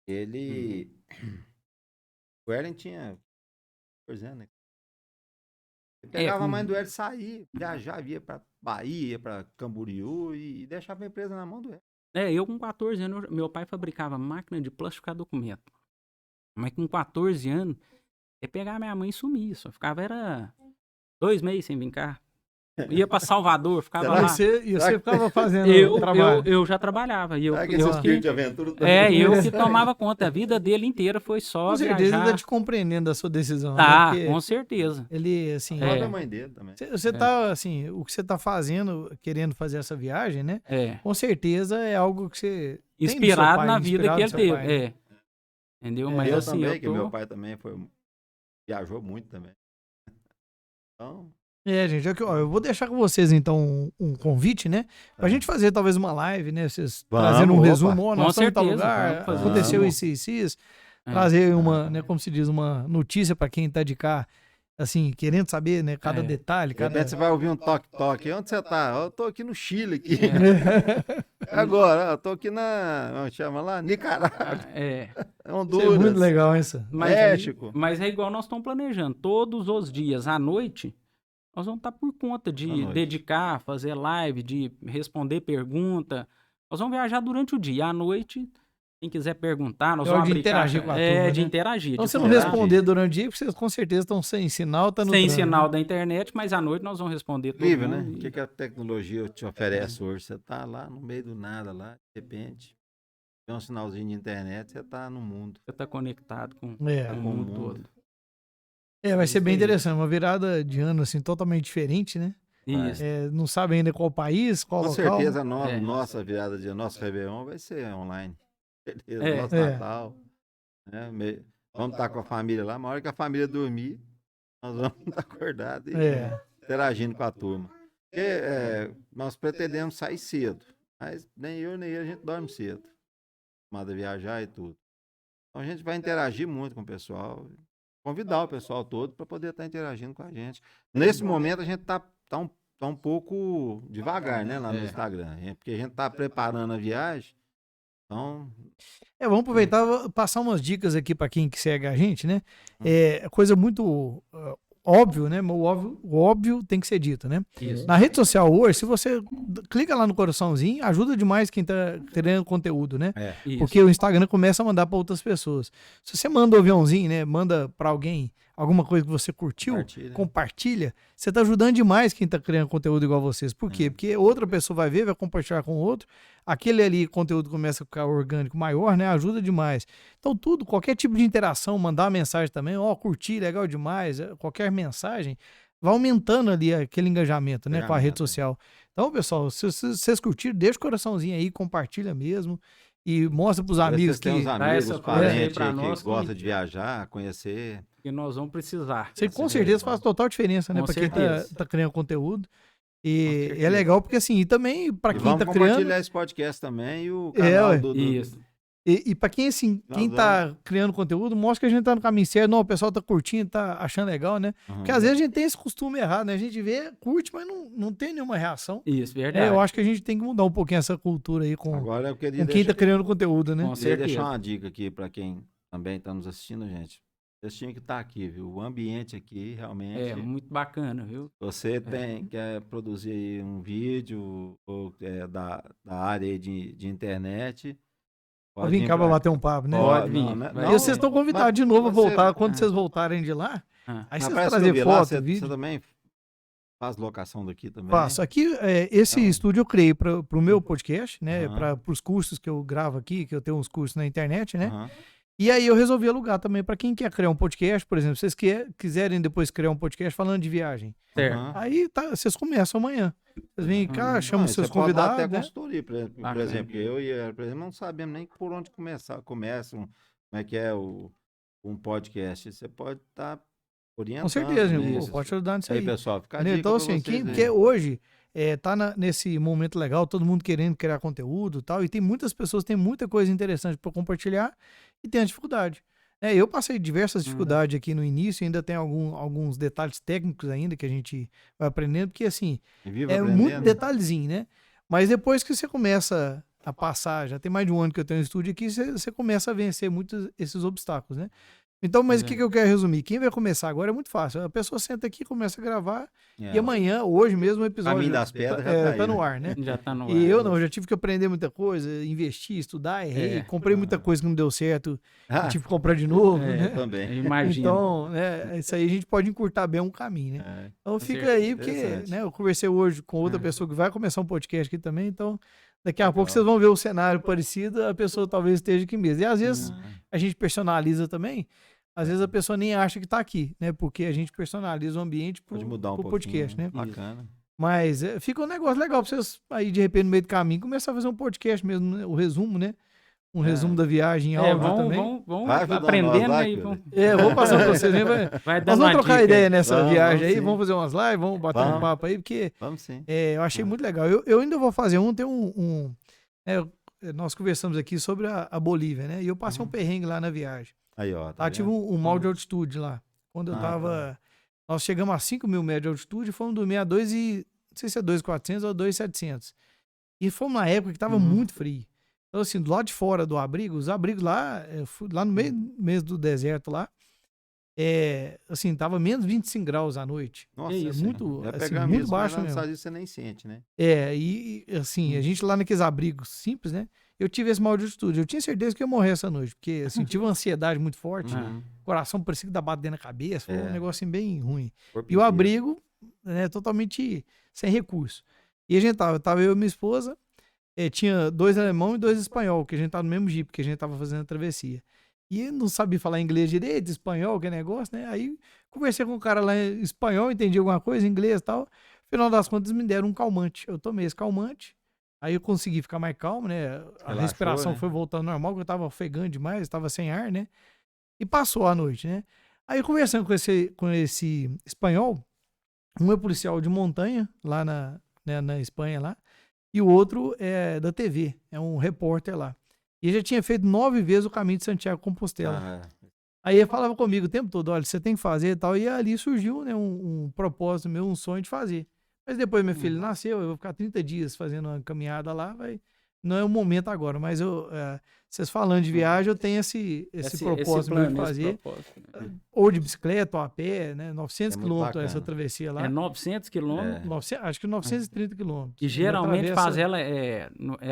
Ele... O Erlen tinha... Pois é, né? Ele pegava a mãe do Erlen, saía, viajava, ia pra Bahia, pra Camboriú e deixava a empresa na mão do Erlen. Eu com 14 anos, meu pai fabricava máquina de plastificar documento. Mas com 14 anos, ele pegava minha mãe e sumia. Só ficava, era 2 meses sem vincar. Ia pra Salvador, ficava lá. E você ficava fazendo trabalho? Eu já trabalhava. Será que esse espírito de aventura eu que tomava conta. A vida dele inteira foi só viajar. Com certeza ele tá te compreendendo da sua decisão. Tá, né? Com certeza. Ele, assim... da mãe dele também. Você tá, assim, o que você tá fazendo, querendo fazer essa viagem, né? Com certeza é algo que você... Inspirado pai, na vida que ele teve. Pai, né? Entendeu? Mas eu assim, também, que meu pai também viajou muito também. Então... gente, eu vou deixar com vocês, então, um convite, né? Pra gente fazer, talvez, uma live, né? Vocês trazendo um resumo, nós estamos em tal lugar, aconteceu isso. Trazer uma, né, como se diz, uma notícia pra quem tá de cá assim, querendo saber, né, cada detalhe, De repente você vai ouvir um toque-toque. Onde você tá? Eu tô aqui no Chile, aqui. Agora, eu tô aqui como chama lá? Nicarágua. Honduras. Isso é muito legal, isso. México. Mas é igual nós estamos planejando. Todos os dias, à noite, nós vamos estar por conta de dedicar, fazer live, de responder pergunta. Nós vamos viajar durante o dia. À noite, quem quiser perguntar, nós vamos abrir interagir com a turma, de né? interagir. Então, se não responder durante o dia, vocês com certeza estão sem sinal, tá no sem trânsito, sinal da internet, mas à noite nós vamos responder tudo. Incrível, né? O que a tecnologia te oferece hoje? Você tá lá no meio do nada, lá, de repente, tem um sinalzinho de internet, você tá no mundo. Você tá conectado com com o mundo todo. Vai ser bem interessante, uma virada de ano, assim, totalmente diferente, né? Isso. Não sabe ainda qual país, qual local. Com certeza, nossa virada de nosso Réveillon vai ser online. Nosso Natal. Né? Vamos estar com a família lá. Uma hora que a família dormir, nós vamos estar acordados e interagindo com a turma. Porque nós pretendemos sair cedo. Mas nem eu, nem ele, a gente dorme cedo. Acostumado a viajar e tudo. Então a gente vai interagir muito com o pessoal. Convidar o pessoal todo para poder estar interagindo com a gente. Nesse momento a gente tá um pouco devagar, né, lá no Instagram. Porque a gente tá preparando a viagem. Então... vamos aproveitar e passar umas dicas aqui para quem que segue a gente, né? Coisa muito óbvio, né? Mas o óbvio tem que ser dito, né? Isso. Na rede social hoje, se você clica lá no coraçãozinho, ajuda demais quem tá criando conteúdo, né? Porque o Instagram começa a mandar para outras pessoas. Se você manda um aviãozinho, né? Manda para alguém alguma coisa que você curtiu, compartilha, você tá ajudando demais quem tá criando conteúdo igual vocês. Por quê? Porque outra pessoa vai ver, vai compartilhar com o outro, aquele ali, conteúdo começa a ficar orgânico maior, né? Ajuda demais. Então qualquer tipo de interação, mandar uma mensagem também, curti, legal demais, qualquer mensagem, vai aumentando ali aquele engajamento, né? Com a rede social. Então, pessoal, se vocês curtiram, deixa o coraçãozinho aí, compartilha mesmo. E mostra para os amigos que... Tem uns amigos, parentes que gostam de viajar, conhecer. Que nós vamos precisar. Você com certeza faz total diferença, né? Para quem tá criando conteúdo. E é legal porque assim, e também para quem tá criando... Vamos compartilhar esse podcast também e o canal do... Isso. E para quem, assim, quem tá criando conteúdo, mostra que a gente tá no caminho certo. Não, o pessoal tá curtindo, tá achando legal, né? Porque às vezes a gente tem esse costume errado, né? A gente vê, curte, mas não tem nenhuma reação. Isso, verdade. Eu acho que a gente tem que mudar um pouquinho essa cultura aí com quem tá criando conteúdo, né? Eu queria deixar uma dica aqui para quem também tá nos assistindo, gente. Vocês tinham que estar aqui, viu? O ambiente aqui realmente... É muito bacana, viu? Você quer produzir aí um vídeo ou da área aí de internet... Pode vir cá pra bater um papo, né? Pode vir. E vocês estão convidados de novo a voltar. Quando vocês voltarem de lá, aí vocês trazem foto, vídeo. Você também faz locação daqui também? Faço. Aqui, esse estúdio eu criei para o meu podcast, né? Para os cursos que eu gravo aqui, que eu tenho uns cursos na internet, né? E aí eu resolvi alugar também para quem quer criar um podcast, por exemplo. Se vocês quiserem depois criar um podcast falando de viagem. Aí vocês começam amanhã. Vocês vêm cá, chamam seus convidados. Até consultoria, por exemplo, eu e ela, por exemplo, não sabemos nem por onde começar. Como é que é um podcast. Você pode estar orientando. Com certeza, pode ajudar nisso aí. Pessoal, fica então, assim, porque hoje tá nesse momento legal, todo mundo querendo criar conteúdo e tal, e tem muitas pessoas, tem muita coisa interessante para compartilhar e tem a dificuldade. Eu passei diversas dificuldades aqui no início, ainda tem alguns detalhes técnicos ainda que a gente vai aprendendo, porque assim, muito detalhezinho, né? Mas depois que você começa a passar, já tem mais de um ano que eu tenho um estúdio aqui, você começa a vencer muitos esses obstáculos, né? Então, mas o que eu quero resumir? Quem vai começar agora é muito fácil. A pessoa senta aqui, começa a gravar, e amanhã, hoje mesmo, o episódio Caminho das Pedras já tá no ar, né? Já tá no ar. E eu já tive que aprender muita coisa, investir, estudar, errei, comprei muita coisa que não deu certo, tive que comprar de novo, né? Eu também. Imagina. Então, isso aí a gente pode encurtar bem um caminho, né? Então fica aí, porque eu conversei hoje com outra pessoa que vai começar um podcast aqui também, então daqui a pouco vocês vão ver o cenário parecido, a pessoa talvez esteja aqui mesmo. E às vezes a gente personaliza também. Às vezes a pessoa nem acha que está aqui, né? Porque a gente personaliza o ambiente pro podcast, né? Bacana. Mas fica um negócio legal para vocês aí, de repente, no meio do caminho, começar a fazer um podcast mesmo, né? O resumo, né? Um resumo da viagem em áudio também. Vamos aprendendo aí. Vamos passar para vocês, né? Nós vamos trocar ideia nessa viagem aí, vamos fazer umas lives, vamos bater um papo aí, porque eu achei muito legal. Eu ainda vou fazer nós conversamos aqui sobre a Bolívia, né? E eu passei um perrengue lá na viagem. Aí, ó. Tive um mal de altitude lá. Quando eu tava Nós chegamos a 5.000 metros de altitude e fomos dormir a não sei se é 2.400 ou 2.700. E fomos na época que estava muito frio. Então, assim, do lado de fora do abrigo, os abrigos lá, lá no meio do deserto lá, assim, tava menos 25 graus à noite. Nossa, isso, muito, assim, muito mesmo, baixo mas mesmo. Você nem sente, né? E assim, a gente lá naqueles abrigos simples, né? Eu tive esse mal de altitude. Eu tinha certeza que ia morrer essa noite, porque assim, tive uma ansiedade muito forte, coração parecia que dá batendo na cabeça, foi um negócio assim, bem ruim. E o abrigo, né, totalmente sem recurso. E a gente tava eu e minha esposa, tinha 2 alemão e 2 espanhol, que a gente tava no mesmo jipe, que a gente tava fazendo a travessia. E não sabia falar inglês direito, espanhol, que negócio, né? Aí conversei com um cara lá em espanhol, entendi alguma coisa, inglês e tal. Final das contas, me deram um calmante. Eu tomei esse calmante, aí eu consegui ficar mais calmo, né? A respiração foi voltando normal, porque eu tava ofegante demais, tava sem ar, né? E passou a noite, né? Aí conversando com esse espanhol, um é policial de montanha, lá na Espanha, lá, e o outro é da TV, é um repórter lá. E ele já tinha feito 9 vezes o caminho de Santiago de Compostela. Aí ele falava comigo o tempo todo, olha, você tem que fazer e tal. E ali surgiu, né, um propósito meu, um sonho de fazer. Mas depois meu filho nasceu, eu vou ficar 30 dias fazendo uma caminhada lá, não é o momento agora, mas vocês falando de viagem, eu tenho esse propósito meu de fazer. Ou de bicicleta, ou a pé, né? 900 quilômetros essa travessia lá. 900 quilômetros? Acho que 930 quilômetros. E geralmente faz ela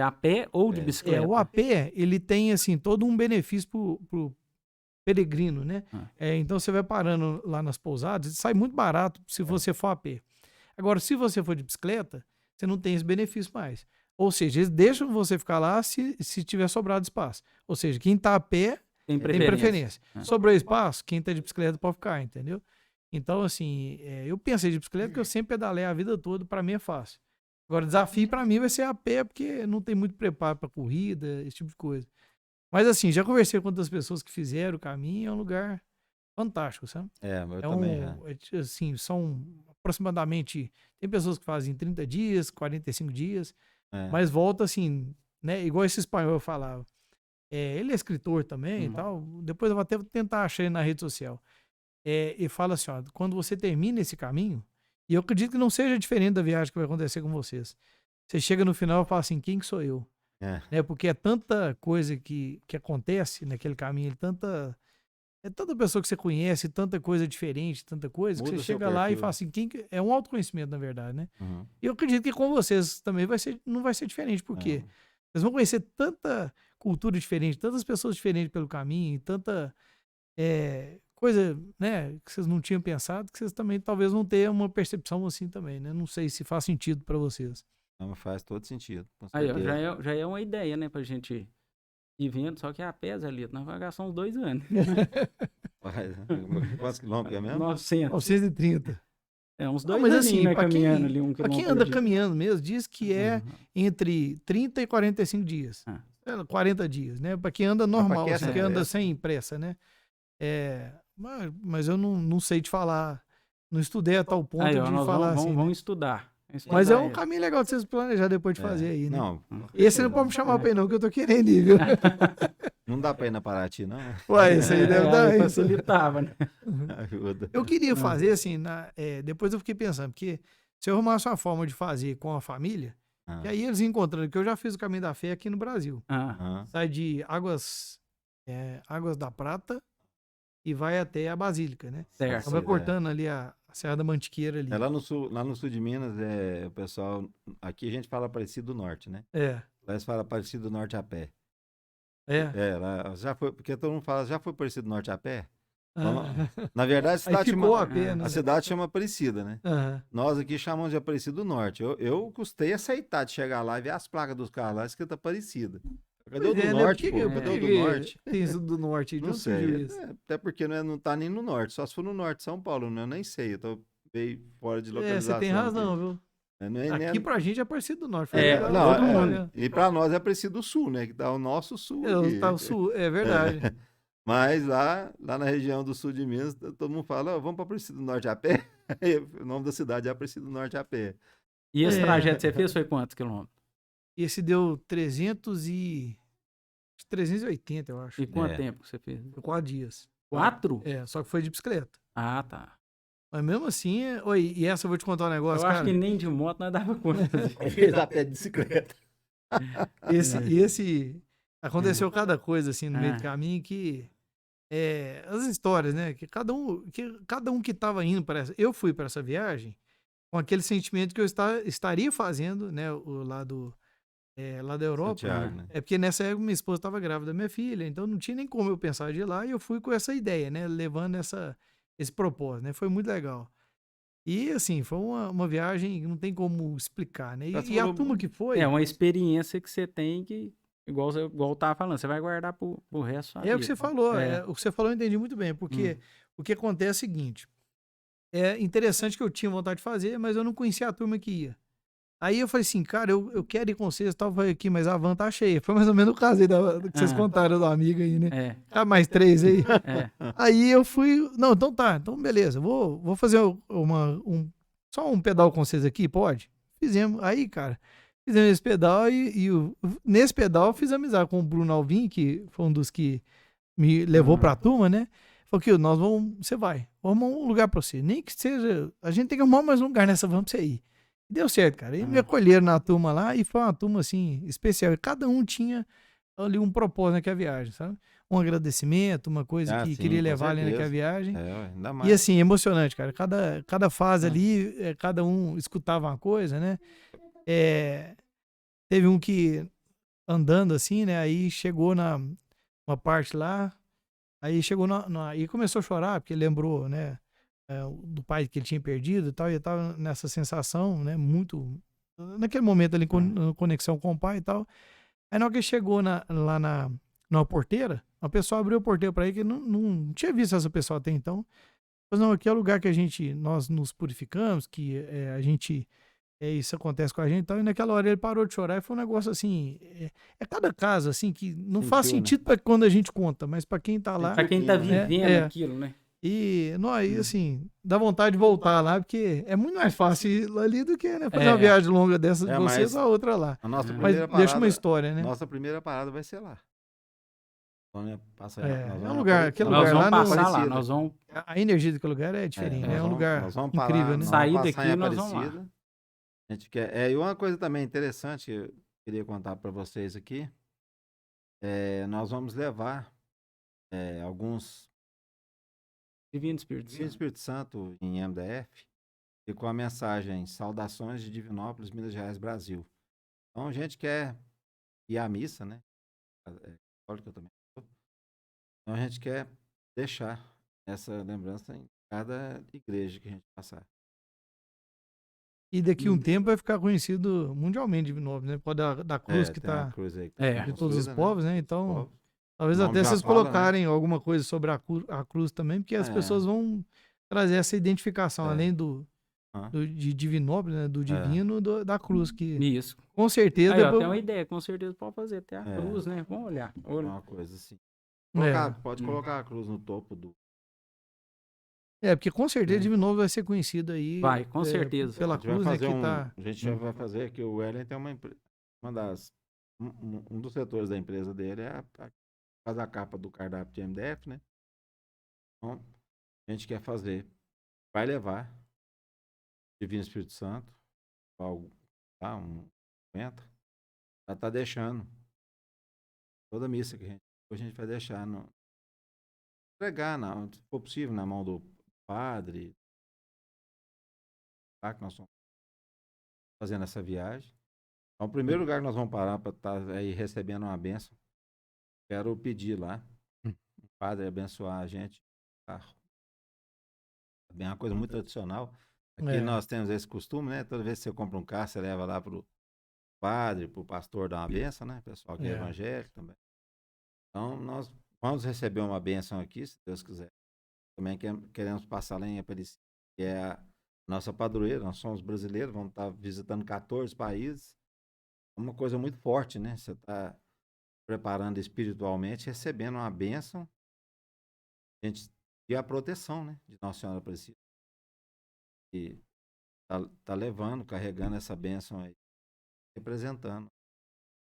a pé ou de bicicleta? O a pé, ele tem, assim, todo um benefício pro peregrino, né? Então você vai parando lá nas pousadas, sai muito barato se você for a pé. Agora, se você for de bicicleta, você não tem esse benefício mais. Ou seja, eles deixam você ficar lá se tiver sobrado espaço. Ou seja, quem tá a pé tem preferência. Sobrou espaço, quem tá de bicicleta pode ficar, entendeu? Então, assim, eu pensei de bicicleta porque eu sempre pedalei a vida toda, para mim é fácil. Agora, o desafio para mim vai ser a pé, porque não tem muito preparo para corrida, esse tipo de coisa. Mas, assim, já conversei com outras pessoas que fizeram o caminho, é um lugar fantástico, sabe? Eu também. Assim, são aproximadamente, tem pessoas que fazem 30 dias, 45 dias, mas volta assim, né? Igual esse espanhol eu falava. Ele é escritor também e tal. Depois eu vou até tentar achar ele na rede social. E fala assim, ó, quando você termina esse caminho, e eu acredito que não seja diferente da viagem que vai acontecer com vocês. Você chega no final e fala assim, quem que sou eu? Né? Porque é tanta coisa que acontece naquele caminho, tanta pessoa que você conhece, tanta coisa diferente, tanta coisa, que você chega lá e fala assim, é um autoconhecimento, na verdade, né? E eu acredito que com vocês também não vai ser diferente, porque vocês vão conhecer tanta cultura diferente, tantas pessoas diferentes pelo caminho, tanta coisa, né, que vocês não tinham pensado, que vocês também talvez vão ter uma percepção assim também, né? Não sei se faz sentido para vocês. Não, faz todo sentido. Aí, ó, já é uma ideia, né, pra gente ir vendo, só que a pés ali, nós vamos gastar uns 2 anos. Quantos quilômetros é mesmo? 930. Uns 2 anos, assim, né, caminhando ali, 1 quilômetro. Pra quem anda caminhando mesmo, diz que entre 30 e 45 dias. 40 dias, né? Pra quem anda normal, assim, que anda sem pressa, né? Mas eu não sei te falar. Não estudei a tal ponto de falar assim. Vamos estudar. Mas é um caminho legal de vocês planejar depois de fazer aí, né? Não. Esse não pode me chamar pra ir, não, que eu tô querendo ir, viu? Não dá pra ir na Paraty, não? Ué, isso aí deve dar. Facilitava, né? Ajuda. Eu queria fazer assim, depois eu fiquei pensando, porque se eu arrumasse uma forma de fazer com a família, e aí eles encontrando, que eu já fiz o Caminho da Fé aqui no Brasil. Sai de Águas da Prata e vai até a Basílica, né? Certo. Então vai cortando ali a Serra da Mantiqueira ali. Lá no sul de Minas, o pessoal... Aqui a gente fala Aparecido do Norte, né? Lá eles falam Aparecido do Norte a pé. Lá já foi... Porque todo mundo fala, já foi Aparecido do Norte a pé? Na verdade, a cidade chama Aparecida, né? Nós aqui chamamos de Aparecido do Norte. Eu custei aceitar de chegar lá e ver as placas dos carros lá escrito Aparecida. Cadê o do Norte, pô? Cadê o do Norte? Tem isso do Norte, não sei. Até porque não tá nem no Norte, só se for no Norte de São Paulo, né? Eu nem sei, eu tô meio fora de localização. Você tem razão, viu? Aqui pra gente é Aparecido do Norte. E pra nós é Aparecido do Sul, né? Que tá o nosso sul. Tá o sul, é verdade. Mas lá na região do sul de Minas, todo mundo fala, vamos pra Aparecido do Norte a pé. O nome da cidade é Aparecido do Norte a pé. E esse trajeto que você fez foi quantos quilômetros? Esse deu 380, eu acho. E quanto tempo que você fez? 4 dias. 4? Só que foi de bicicleta. Ah, tá. Mas mesmo assim, oi, e essa eu vou te contar um negócio, Eu acho cara. que nem de moto nós dava conta. Fez a pé de bicicleta. Aconteceu cada coisa assim no meio do caminho que as histórias, né? Que cada um que estava indo para eu fui para essa viagem com aquele sentimento que eu estaria fazendo, né? O lado lá da Europa. Santiago, né? É porque nessa época minha esposa estava grávida da minha filha, então não tinha nem como eu pensar de ir lá e eu fui com essa ideia, né? Levando esse propósito, né? Foi muito legal. E assim, foi uma viagem que não tem como explicar, né? Você E a falou- turma que foi. É uma experiência que você tem que, igual eu tava falando, você vai guardar pro resto da sua É o que vida. você falou, É. o que você falou eu entendi muito bem, porque o que acontece é o seguinte, é interessante que eu tinha vontade de fazer, mas eu não conhecia a turma que ia. Aí eu falei assim, cara, eu quero ir com vocês, tal, falei aqui, mas a van tá cheia. Foi mais ou menos o caso aí do que vocês contaram do amigo aí, né? É. Ah, mais 3 aí. É. Aí eu fui, não, então tá, então beleza, vou fazer só um pedal com vocês aqui, pode? Fizemos, aí, cara, fizemos esse pedal nesse pedal eu fiz amizade com o Bruno Alvim, que foi um dos que me levou pra turma, né? Falou que você vai, vamos arrumar um lugar pra você. Nem que seja, a gente tem que arrumar mais um lugar nessa van pra você ir. Deu certo, cara. E me acolheram na turma lá e foi uma turma, assim, especial. E cada um tinha ali um propósito naquela viagem, sabe? Um agradecimento, uma coisa que sim, queria com levar ali naquela certeza. viagem. Ainda E mais. assim, emocionante, cara. Cada fase ali, cada um escutava uma coisa, né? Teve um que andando assim, né? Aí chegou uma parte lá, aí chegou e começou a chorar, porque lembrou, né? Do pai que ele tinha perdido e tal, e ele tava nessa sensação, né? Muito. Naquele momento ali, conexão com o pai e tal. Aí na hora que ele chegou lá numa porteira, a pessoa abriu a porteira pra ele, que não tinha visto essa pessoa até então. Mas não, aqui é o lugar que nós nos purificamos, que a gente. Isso acontece com a gente e tal. E naquela hora ele parou de chorar e foi um negócio assim. Cada caso, assim, que não faz Sentiu, né? sentido pra quando a gente conta, mas pra quem tá lá. Pra quem tá Né? vivendo aquilo, né? E nós, assim, dá vontade de voltar lá, porque é muito mais fácil ir lá ali do que né, fazer uma viagem longa dessa de vocês mas a outra lá. A nossa Mas primeira deixa uma parada, história, né? nossa primeira parada vai ser lá. Nós É um lugar, aquele Nós lugar vamos lá passar lá, nós vamos a energia daquele lugar é diferente, né? É um lugar nós vamos incrível, parar, né? Sair nós vamos daqui, passar em nós vamos lá. Aparecida. A gente quer, e uma coisa também interessante que eu queria contar para vocês aqui, nós vamos levar alguns Divino Espírito Santo. Espírito Santo em MDF e com a mensagem Saudações de Divinópolis, Minas Gerais, Brasil. Então a gente quer ir à missa, né? Católica também. Então a gente quer deixar essa lembrança em cada igreja que a gente passar. E daqui um tempo vai ficar conhecido mundialmente Divinópolis, né? Por causa da cruz que tá de todos os povos, né? Então, talvez até vocês colocarem alguma coisa sobre a cruz também, porque as pessoas vão trazer essa identificação, além de Divinópolis, né? Do divino, da cruz, que Isso. com certeza... Aí, ó, tem uma ideia, com certeza pode fazer até a cruz, né? Vamos olhar. Uma coisa assim. Pode colocar a cruz no topo do... porque com certeza Divinópolis vai ser conhecido aí. Vai, com certeza. Pela cruz, né? A gente já vai fazer que o Wellen tem um dos setores da empresa dele faz a capa do cardápio de MDF, né? Então, a gente quer fazer, vai levar Divino Espírito Santo, algo, tá? 50, já tá deixando toda a missa que a gente vai deixar entregar, se for possível, na mão do padre, tá? Que nós estamos fazendo essa viagem. Então, o primeiro lugar que nós vamos parar para estar aí recebendo uma bênção, quero pedir lá, o padre abençoar a gente. É uma coisa muito tradicional. Aqui nós temos esse costume, né? Toda vez que você compra um carro, você leva lá pro padre, pro pastor dar uma bênção, né? Pessoal que é evangélico também. Então, nós vamos receber uma bênção aqui, se Deus quiser. Também queremos passar lá em Aparecida, que é a nossa padroeira. Nós somos brasileiros, vamos estar visitando 14 países. É uma coisa muito forte, né? Você está preparando espiritualmente, recebendo uma bênção, e a proteção, né? De Nossa Senhora Aparecida. E tá levando, carregando essa bênção aí, representando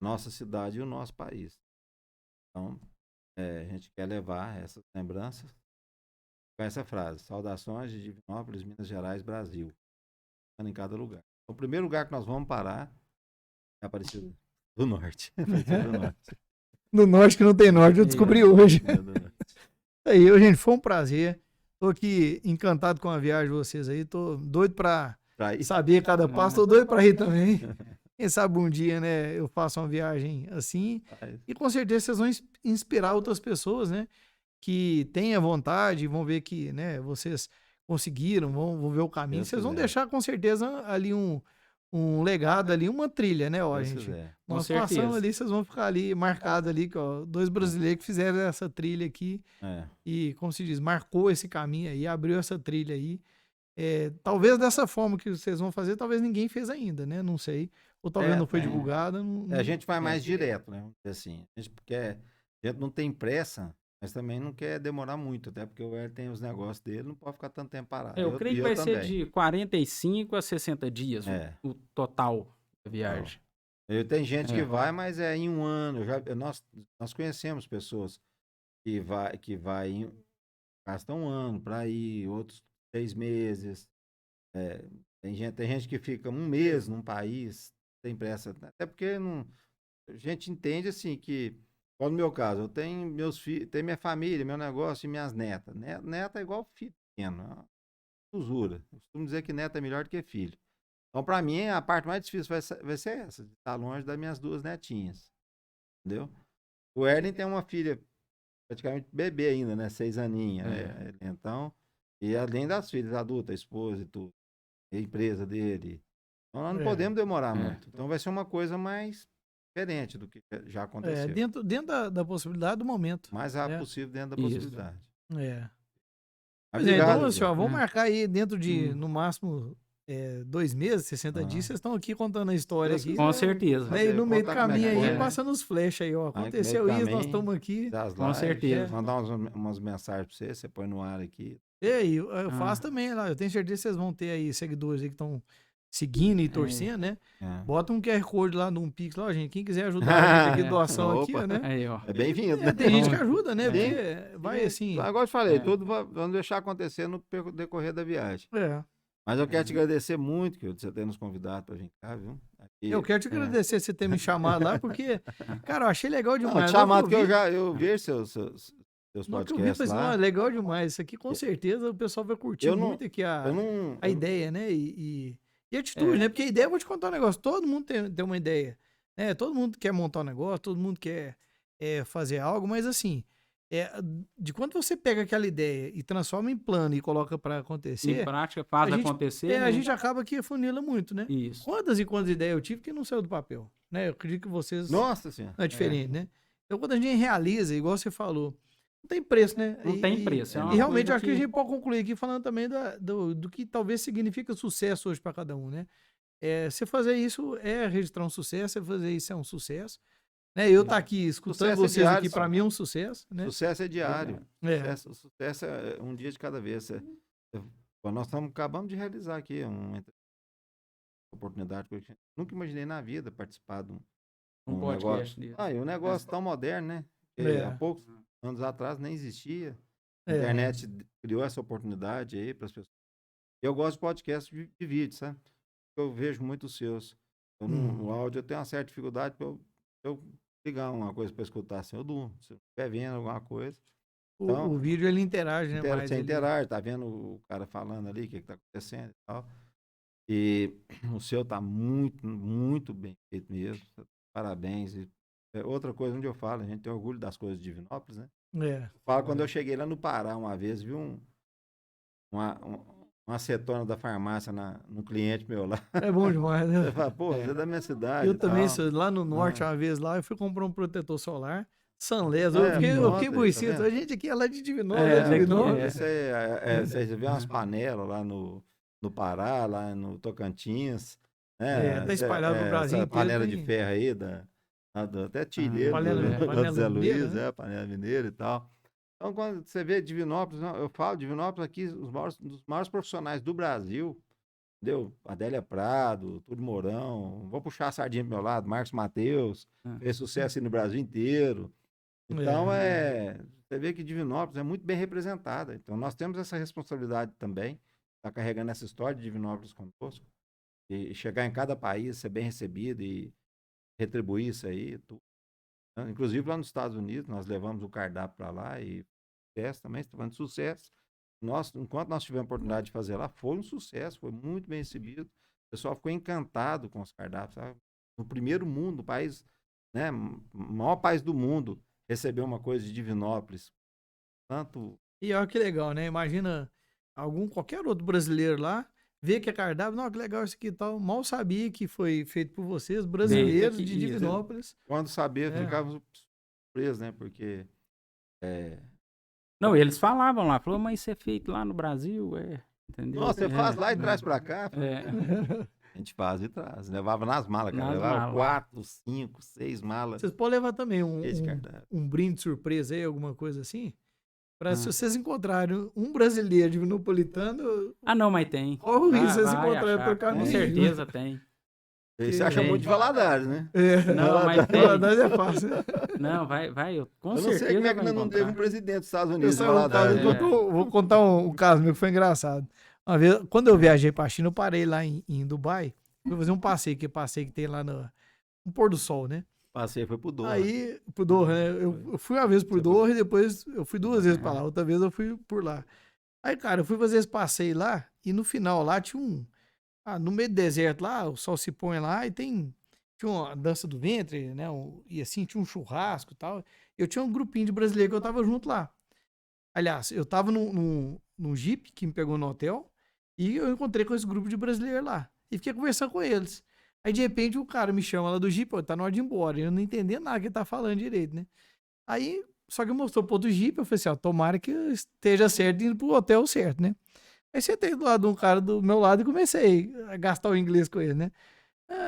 nossa cidade e o nosso país. Então, a gente quer levar essas lembranças com essa frase: saudações de Divinópolis, Minas Gerais, Brasil. Em cada lugar. O primeiro lugar que nós vamos parar é Aparecida do Norte. Aparecida do Norte. No norte que não tem norte, eu descobri hoje. Aí, gente, foi um prazer. Tô aqui encantado com a viagem de vocês aí. Tô doido pra saber cada passo. Tô doido pra ir também. Quem sabe um dia, né, eu faço uma viagem assim. E com certeza vocês vão inspirar outras pessoas, né? Que tenham vontade, vão ver que, né, vocês conseguiram, vão ver o caminho. Vocês vão deixar com certeza ali um legado ali, uma trilha, né, ó, gente? Nós passamos ali, vocês vão ficar ali marcados ali, ó, 2 brasileiros que fizeram essa trilha aqui e, como se diz, marcou esse caminho aí, abriu essa trilha aí. Talvez dessa forma que vocês vão fazer, talvez ninguém fez ainda, né? Não sei. Ou talvez não foi divulgada. A gente vai mais direto, né? Assim, porque a gente não tem pressa, mas também não quer demorar muito, até porque o Hélio tem os negócios dele, não pode ficar tanto tempo parado. Eu creio que vai ser de 45 a 60 dias o total da viagem. Tem gente que vai, mas é em um ano. Nós conhecemos pessoas que gastam um ano para ir, outros 6 meses. Tem gente que fica um mês num país, tem pressa. Até porque a gente entende assim que, no meu caso, eu tenho meus filhos, tenho minha família, meu negócio e minhas netas. Neta é igual filho pequeno, é uma usura. Eu costumo dizer que neta é melhor do que filho. Então, para mim, a parte mais difícil vai ser essa, de estar longe das minhas 2 netinhas. Entendeu? O Erlen tem uma filha praticamente bebê ainda, né? 6 aninhos. Né? Então, e além das filhas adultas, a esposa e tudo, a empresa dele. Então, nós não podemos demorar muito. Então, vai ser uma coisa mais diferente do que já aconteceu. Dentro da possibilidade do momento. Mais rápido possível dentro da possibilidade. Então, assim, ó, vamos marcar aí dentro de, no máximo, 2 meses, 60 dias, vocês estão aqui contando a história aqui. Com certeza. Né? E no meio do caminho aí, passando os flash aí, ó. Aconteceu isso, nós estamos aqui. Com certeza. Mandar umas mensagens pra você põe no ar aqui. E aí, eu faço também lá. Eu tenho certeza que vocês vão ter aí seguidores aí que estão seguindo e torcendo, né? Bota um QR Code lá num Pix lá, gente. Quem quiser ajudar a gente aqui, doação aqui, né? Aí, ó. É bem-vindo, né? Tem gente que ajuda, né? Porque vai assim. Agora eu falei, tudo vamos deixar acontecer no decorrer da viagem. Mas eu quero te agradecer muito que você ter nos convidado para vir cá, viu? Aqui, eu quero te agradecer você ter me chamado lá, porque, cara, eu achei legal demais. Chamado que eu vejo seus podcasts lá. Legal demais. Isso aqui, com certeza, o pessoal vai curtir muito aqui a ideia, né? E a atitude, né? Porque a ideia, eu vou te contar um negócio, todo mundo tem uma ideia, né? Todo mundo quer montar um negócio, todo mundo quer fazer algo, mas assim, de quando você pega aquela ideia e transforma em plano e coloca para acontecer... Em prática, faz acontecer. A gente acaba que afunila muito, né? Isso. Quantas e quantas ideias eu tive que não saiu do papel, né? Eu acredito que vocês... Nossa Senhora! É diferente, né? Então, quando a gente realiza, igual você falou, não tem preço, né? Não tem preço. E realmente, eu acho que a gente pode concluir aqui falando também do que talvez significa sucesso hoje para cada um, né? Você fazer isso registrar um sucesso, você fazer isso é um sucesso. Né? Eu estar aqui escutando vocês aqui, para mim é um sucesso. Né? Sucesso é diário. Sucesso é um dia de cada vez. Nós acabamos de realizar aqui uma oportunidade que eu nunca imaginei na vida participar de um podcast. E um negócio tão moderno, né? Há poucos anos atrás nem existia. A internet criou essa oportunidade aí para as pessoas. Eu gosto de podcast de vídeo, sabe? Eu vejo muito os seus. No áudio eu tenho uma certa dificuldade para eu ligar uma coisa para escutar assim, eu durmo. Se eu estiver vendo alguma coisa. Então, o vídeo ele interage, né? Você interage, tá vendo o cara falando ali, o que está acontecendo e tal. E o seu tá muito, muito bem feito mesmo. Parabéns. E outra coisa onde eu falo, a gente tem orgulho das coisas de Divinópolis, né? Eu falo quando eu cheguei lá no Pará uma vez, vi uma acetona da farmácia no cliente meu lá. É bom demais, né? Eu falo, pô, você é da minha cidade. Eu também, lá no norte, uma vez lá, eu fui comprar um protetor solar, Sunless, eu fiquei buicido. A gente aqui é lá de Divinópolis. Você vê umas panelas lá no Pará, lá no Tocantins. Tá espalhado no Brasil inteiro. Panela de ferro aí, até Tilheiro, do Zé Luiz, panela mineira e tal. Então, quando você vê Divinópolis, eu falo, Divinópolis aqui, dos maiores profissionais do Brasil, entendeu? Adélia Prado, Túlio Mourão, vou puxar a sardinha pro meu lado, Marcos Mateus, fez sucesso aí no Brasil inteiro. Então, você vê que Divinópolis é muito bem representada. Então, nós temos essa responsabilidade também, estar carregando essa história de Divinópolis conosco, e chegar em cada país, ser bem recebido e retribuir isso aí. Tudo. Inclusive, lá nos Estados Unidos, nós levamos o cardápio para lá e sucesso também, está falando de sucesso. Enquanto nós tivemos a oportunidade de fazer lá, foi um sucesso, foi muito bem recebido. O pessoal ficou encantado com os cardápios. Sabe? No primeiro mundo, o país, né, maior país do mundo, recebeu uma coisa de Divinópolis. Tanto... E olha que legal, né? Imagina qualquer outro brasileiro lá, ver que é cardápio, não, que legal isso aqui e tal. Mal sabia que foi feito por vocês, brasileiros de Divinópolis. Quando sabia, ficava surpreso, né? Porque... Não, eles falavam lá, mas isso é feito lá no Brasil, entendeu? Nossa, você faz lá e traz pra cá. A gente faz e traz. Levava nas malas, cara. Levava 4, 5, 6 malas. Vocês podem levar também um brinde surpresa aí, alguma coisa assim? Pra se vocês encontrarem um brasileiro divinopolitano... não, mas tem. Corre o risco, vocês encontrarem por caminho. Com certeza tem. Você acha muito de Valadares, né? Não, mas tem. Valadares é fácil. Não, vai, com certeza. Eu não sei como é que nós não teve um presidente dos Estados Unidos de Valadares. Vou contar um caso meu que foi engraçado. Uma vez, quando eu viajei pra China, eu parei lá em Dubai. Fui fazer um passeio que tem lá no pôr do sol, né? Passeio foi pro Doha. Aí, pro Doha, né? Eu fui uma vez pro Doha e depois eu fui 2 vezes pra lá. Outra vez eu fui por lá. Aí, cara, eu fui fazer esse passeio lá e no final lá tinha no meio do deserto lá, o sol se põe lá e tinha uma dança do ventre, né? E assim, tinha um churrasco e tal. Eu tinha um grupinho de brasileiros que eu tava junto lá. Aliás, eu tava num Jeep que me pegou no hotel e eu encontrei com esse grupo de brasileiros lá. E fiquei conversando com eles. Aí, de repente, o cara me chama lá do Jeep, tá na hora de ir embora. Eu não entendi nada que ele tá falando direito, né? Aí, só que mostrou pro outro Jeep, eu falei assim, tomara que eu esteja certo indo pro hotel certo, né? Aí sentei do lado de um cara do meu lado e comecei a gastar o inglês com ele, né?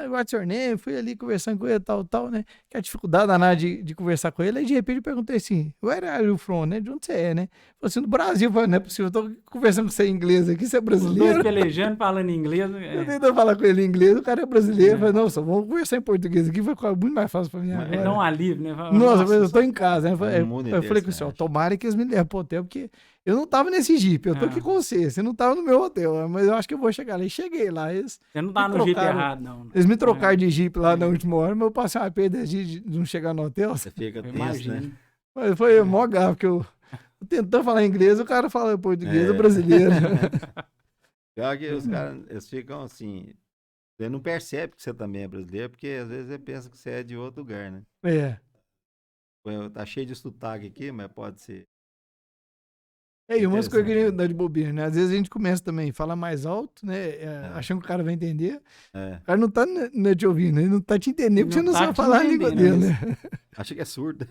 What's your name? Fui ali conversando com ele, tal, né? Que a dificuldade danada de conversar com ele. Aí, de repente, eu perguntei assim, where are you from, né? De onde você é, né? Falei assim, do Brasil. Eu falei, não é possível, eu tô conversando com você em inglês aqui, você é brasileiro. Os dois pelejando, falando inglês. Eu tentando falar com ele em inglês, o cara é brasileiro. Eu falei, não, só vamos conversar em português aqui, vai ficar muito mais fácil pra mim agora. É um alívio, né? Nossa, eu tô em casa, né? Eu falei com o senhor, tomara que eles me levem pro hotel, porque eu não tava nesse Jeep, eu tô aqui com você não tava no meu hotel, mas eu acho que eu vou chegar lá. E cheguei lá. Você não tava no Jeep errado, não. Eles me trocaram de Jeep lá na última hora, mas eu passei uma perda de não chegar no hotel. Você fica tenso, né? Mas foi mó gato, porque eu tentando falar inglês, o cara fala português, brasileiro. Pior que os caras, eles ficam assim, você não percebe que você também é brasileiro, porque às vezes você pensa que você é de outro lugar, né? Tá cheio de sotaque aqui, mas pode ser. E umas coisas que a gente dá de bobeira, né? Às vezes a gente começa também a falar mais alto, né? Achando que o cara vai entender. O cara não tá te ouvindo, ele não tá te entendendo, porque você não sabe falar a língua dele, né? Acha que é surdo.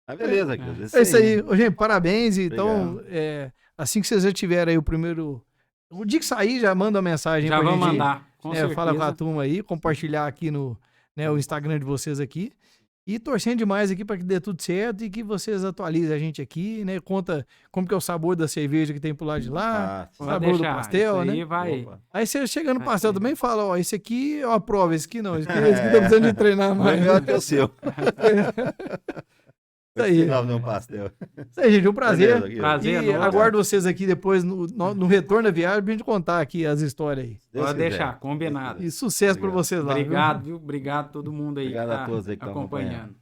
Mas beleza, é isso aí. Gente, parabéns. Então, assim que vocês já tiverem aí o primeiro... O dia que sair, já manda uma mensagem pra gente. Já vamos mandar, com certeza. Fala com a turma aí, compartilhar aqui no o Instagram de vocês aqui. E torcendo demais aqui para que dê tudo certo e que vocês atualizem a gente aqui, né? Conta como que é o sabor da cerveja que tem pro lado de lá, o sabor do pastel, né? Aí você chega no pastel também e fala, ó, esse aqui eu aprovo, esse aqui não, esse aqui tá precisando de treinar mais. Melhor que o seu. Isso aí. Isso aí, gente, um prazer. E aguardo vocês aqui depois no retorno da viagem pra gente contar aqui as histórias aí. Pode deixar, combinado. E sucesso para vocês lá. Obrigado, viu? Obrigado a todo mundo aí. Obrigado a todos aí que estão acompanhando.